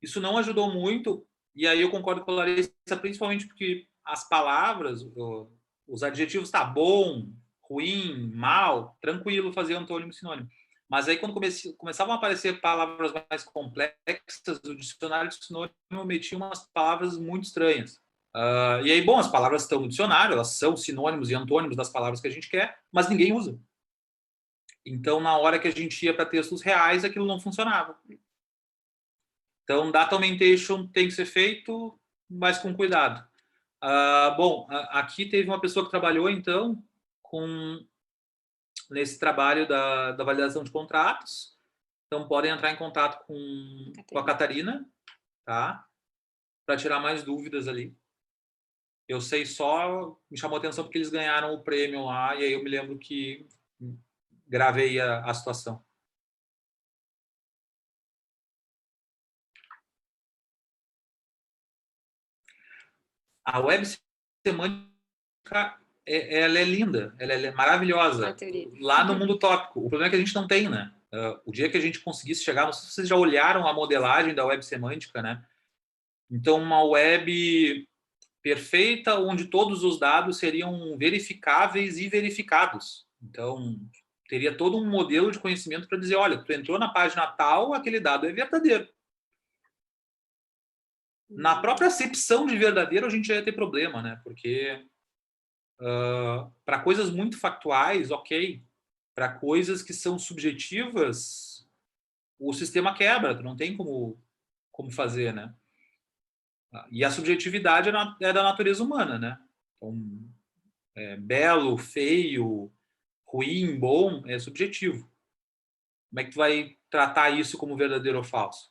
Isso não ajudou muito, e aí eu concordo com a Larissa, principalmente porque as palavras, os adjetivos, tá bom, ruim, mal, tranquilo fazer antônimo e sinônimo. Mas aí, quando começavam a aparecer palavras mais complexas, o dicionário de sinônimo metia umas palavras muito estranhas. E aí, bom, as palavras estão no dicionário, elas são sinônimos e antônimos das palavras que a gente quer, mas ninguém usa. Então, na hora que a gente ia para textos reais, aquilo não funcionava. Então, data augmentation tem que ser feito, mas com cuidado. Bom, aqui teve uma pessoa que trabalhou, então, nesse trabalho da validação de contratos. Então, podem entrar em contato com a Catarina, tá? Para tirar mais dúvidas ali. Eu sei só, me chamou a atenção porque eles ganharam o prêmio lá, e aí eu me lembro que gravei a situação. A web semântica, ela é linda, ela é maravilhosa. Lá no mundo tópico. O problema é que a gente não tem, né? O dia que a gente conseguisse chegar, não sei se vocês já olharam a modelagem da web semântica, né? Então, uma web perfeita, onde todos os dados seriam verificáveis e verificados. Então, teria todo um modelo de conhecimento para dizer, olha, tu entrou na página tal, aquele dado é verdadeiro. Na própria acepção de verdadeiro, a gente já ia ter problema, né? Porque para coisas muito factuais, ok. Para coisas que são subjetivas, o sistema quebra, tu não tem como fazer, né? E a subjetividade é da natureza humana, né? Então, belo, feio, ruim, bom, é subjetivo. Como é que tu vai tratar isso como verdadeiro ou falso?